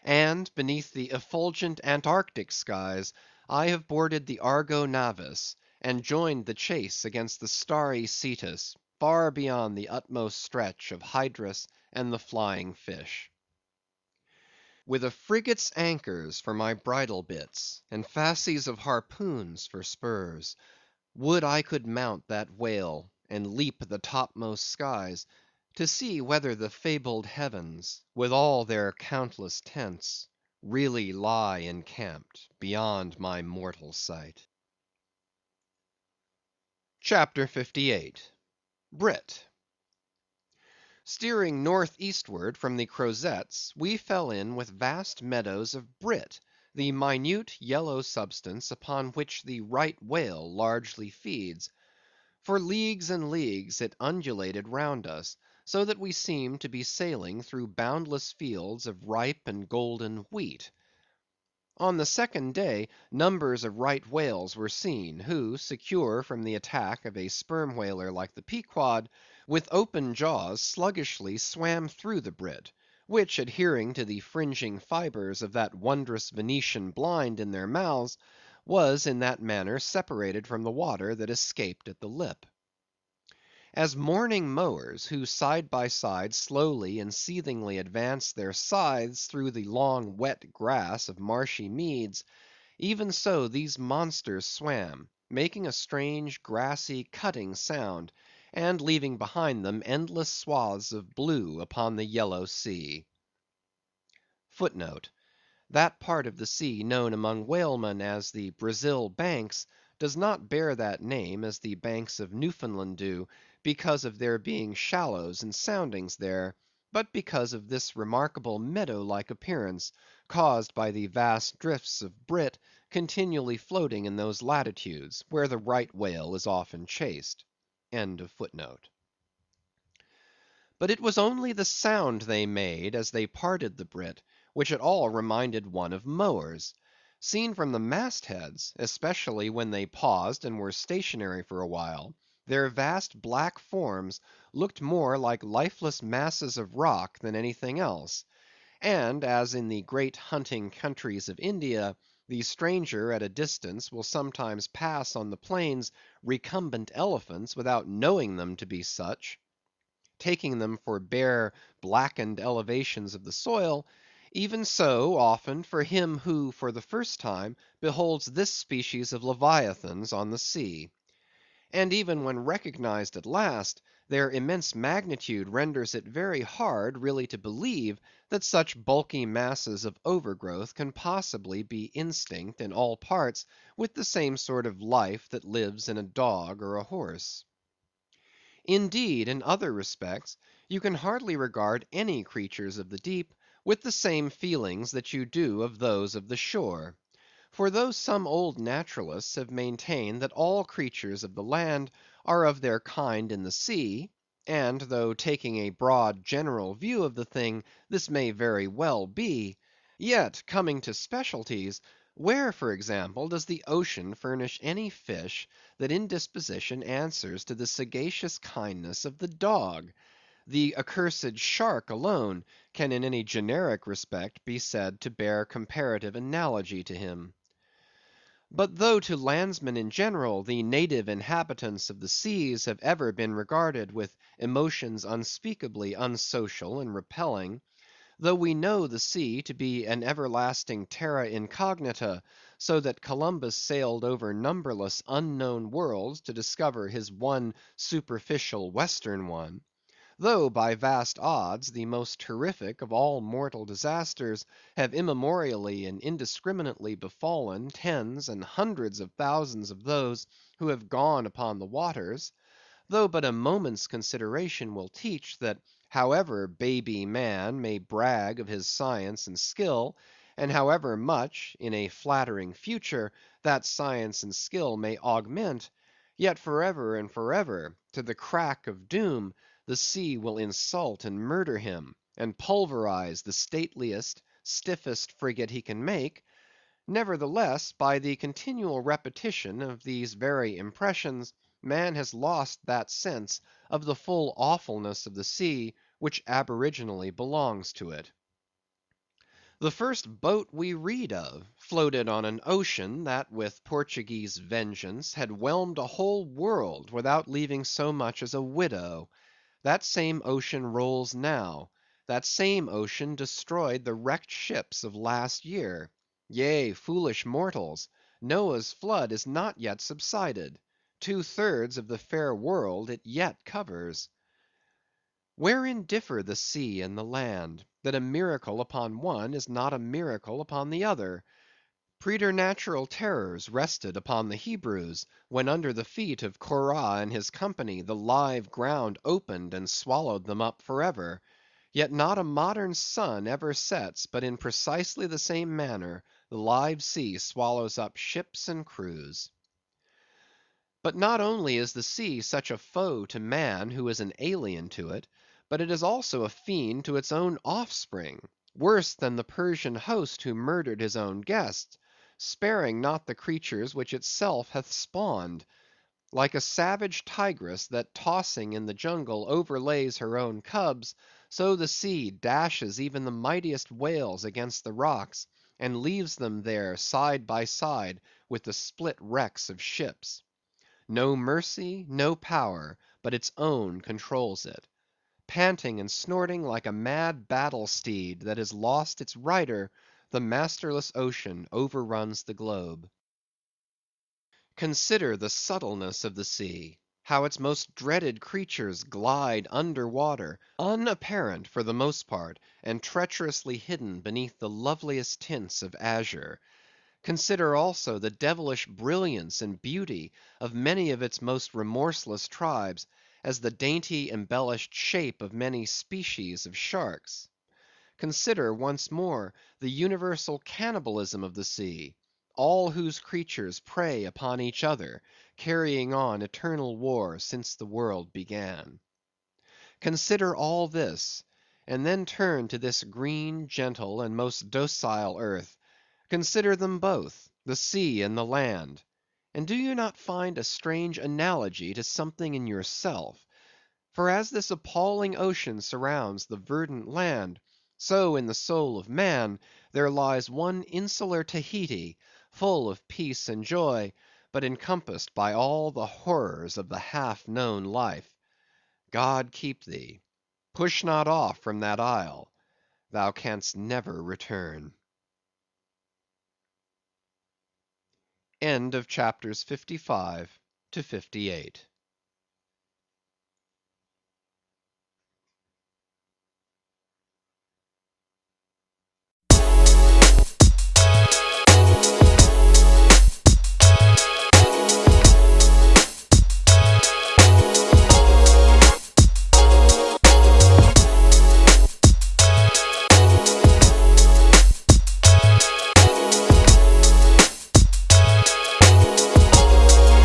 And beneath the effulgent Antarctic skies I have boarded the Argo Navis, and joined the chase against the starry Cetus, far beyond the utmost stretch of Hydrus and the flying fish. With a frigate's anchors for my bridle bits, and fasces of harpoons for spurs, would I could mount that whale, and leap the topmost skies, to see whether the fabled heavens, with all their countless tents, really lie encamped beyond my mortal sight. CHAPTER 58. Brit. Steering north-eastward from the Crozetts, we fell in with vast meadows of brit, the minute yellow substance upon which the right whale largely feeds. For leagues and leagues it undulated round us, so that we seemed to be sailing through boundless fields of ripe and golden wheat. On the second day numbers of right whales were seen, who, secure from the attack of a sperm whaler like the Pequod, with open jaws sluggishly swam through the brit, which, adhering to the fringing fibres of that wondrous Venetian blind in their mouths, was in that manner separated from the water that escaped at the lip. As morning mowers, who side by side slowly and seethingly advance their scythes through the long wet grass of marshy meads, even so these monsters swam, making a strange grassy cutting sound, and leaving behind them endless swaths of blue upon the yellow sea. Footnote: That part of the sea known among whalemen as the Brazil Banks does not bear that name as the banks of Newfoundland do, because of there being shallows and soundings there, but because of this remarkable meadow‐like appearance, caused by the vast drifts of brit continually floating in those latitudes, where the right whale is often chased. End of footnote. But it was only the sound they made as they parted the brit, which at all reminded one of mowers. Seen from the mast heads, especially when they paused and were stationary for a while, their vast black forms looked more like lifeless masses of rock than anything else; and as in the great hunting countries of India, the stranger at a distance will sometimes pass on the plains recumbent elephants without knowing them to be such, taking them for bare blackened elevations of the soil; even so, often, for him who for the first time beholds this species of leviathans on the sea. And even when recognized at last, their immense magnitude renders it very hard really to believe that such bulky masses of overgrowth can possibly be instinct in all parts with the same sort of life that lives in a dog or a horse. Indeed, in other respects, you can hardly regard any creatures of the deep with the same feelings that you do of those of the shore. For though some old naturalists have maintained that all creatures of the land are of their kind in the sea, and though taking a broad general view of the thing, this may very well be; yet, coming to specialties, where, for example, does the ocean furnish any fish that in disposition answers to the sagacious kindness of the dog? The accursed shark alone can in any generic respect be said to bear comparative analogy to him. But though to landsmen in general the native inhabitants of the seas have ever been regarded with emotions unspeakably unsocial and repelling; though we know the sea to be an everlasting terra incognita, so that Columbus sailed over numberless unknown worlds to discover his one superficial western one; though by vast odds the most terrific of all mortal disasters have immemorially and indiscriminately befallen tens and hundreds of thousands of those who have gone upon the waters; though but a moment's consideration will teach, that however baby man may brag of his science and skill, and however much, in a flattering future, that science and skill may augment, yet forever and forever, to the crack of doom, the sea will insult and murder him, and pulverize the stateliest, stiffest frigate he can make; nevertheless, by the continual repetition of these very impressions, man has lost that sense of the full awfulness of the sea which aboriginally belongs to it. The first boat we read of floated on an ocean that with Portuguese vengeance had whelmed a whole world without leaving so much as a widow. That same ocean rolls now; that same ocean destroyed the wrecked ships of last year. Yea, foolish mortals, Noah's flood is not yet subsided; 2/3 of the fair world it yet covers. Wherein differ the sea and the land, that a miracle upon one is not a miracle upon the other? Preternatural terrors rested upon the Hebrews, when under the feet of Korah and his company the live ground opened and swallowed them up for ever; yet not a modern sun ever sets but in precisely the same manner the live sea swallows up ships and crews. But not only is the sea such a foe to man who is an alien to it, but it is also a fiend to its own offspring, worse than the Persian host who murdered his own guests, sparing not the creatures which itself hath spawned. Like a savage tigress that tossing in the jungle overlays her own cubs, so the sea dashes even the mightiest whales against the rocks, and leaves them there side by side with the split wrecks of ships. No mercy, no power, but its own controls it. Panting and snorting like a mad battle steed that has lost its rider, the masterless ocean overruns the globe. Consider the subtleness of the sea. how its most dreaded creatures glide under water, unapparent for the most part, and treacherously hidden beneath the loveliest tints of azure. Consider also the devilish brilliance and beauty of many of its most remorseless tribes, as the dainty embellished shape of many species of sharks. Consider, once more, the universal cannibalism of the sea, all whose creatures prey upon each other, carrying on eternal war since the world began. Consider all this, and then turn to this green, gentle, and most docile earth. Consider them both, the sea and the land, and do you not find a strange analogy to something in yourself? For as this appalling ocean surrounds the verdant land, so in the soul of man there lies one insular Tahiti, full of peace and joy, but encompassed by all the horrors of the half known life. God keep thee! Push not off from that isle; thou canst never return. End of Chapters 55 to 58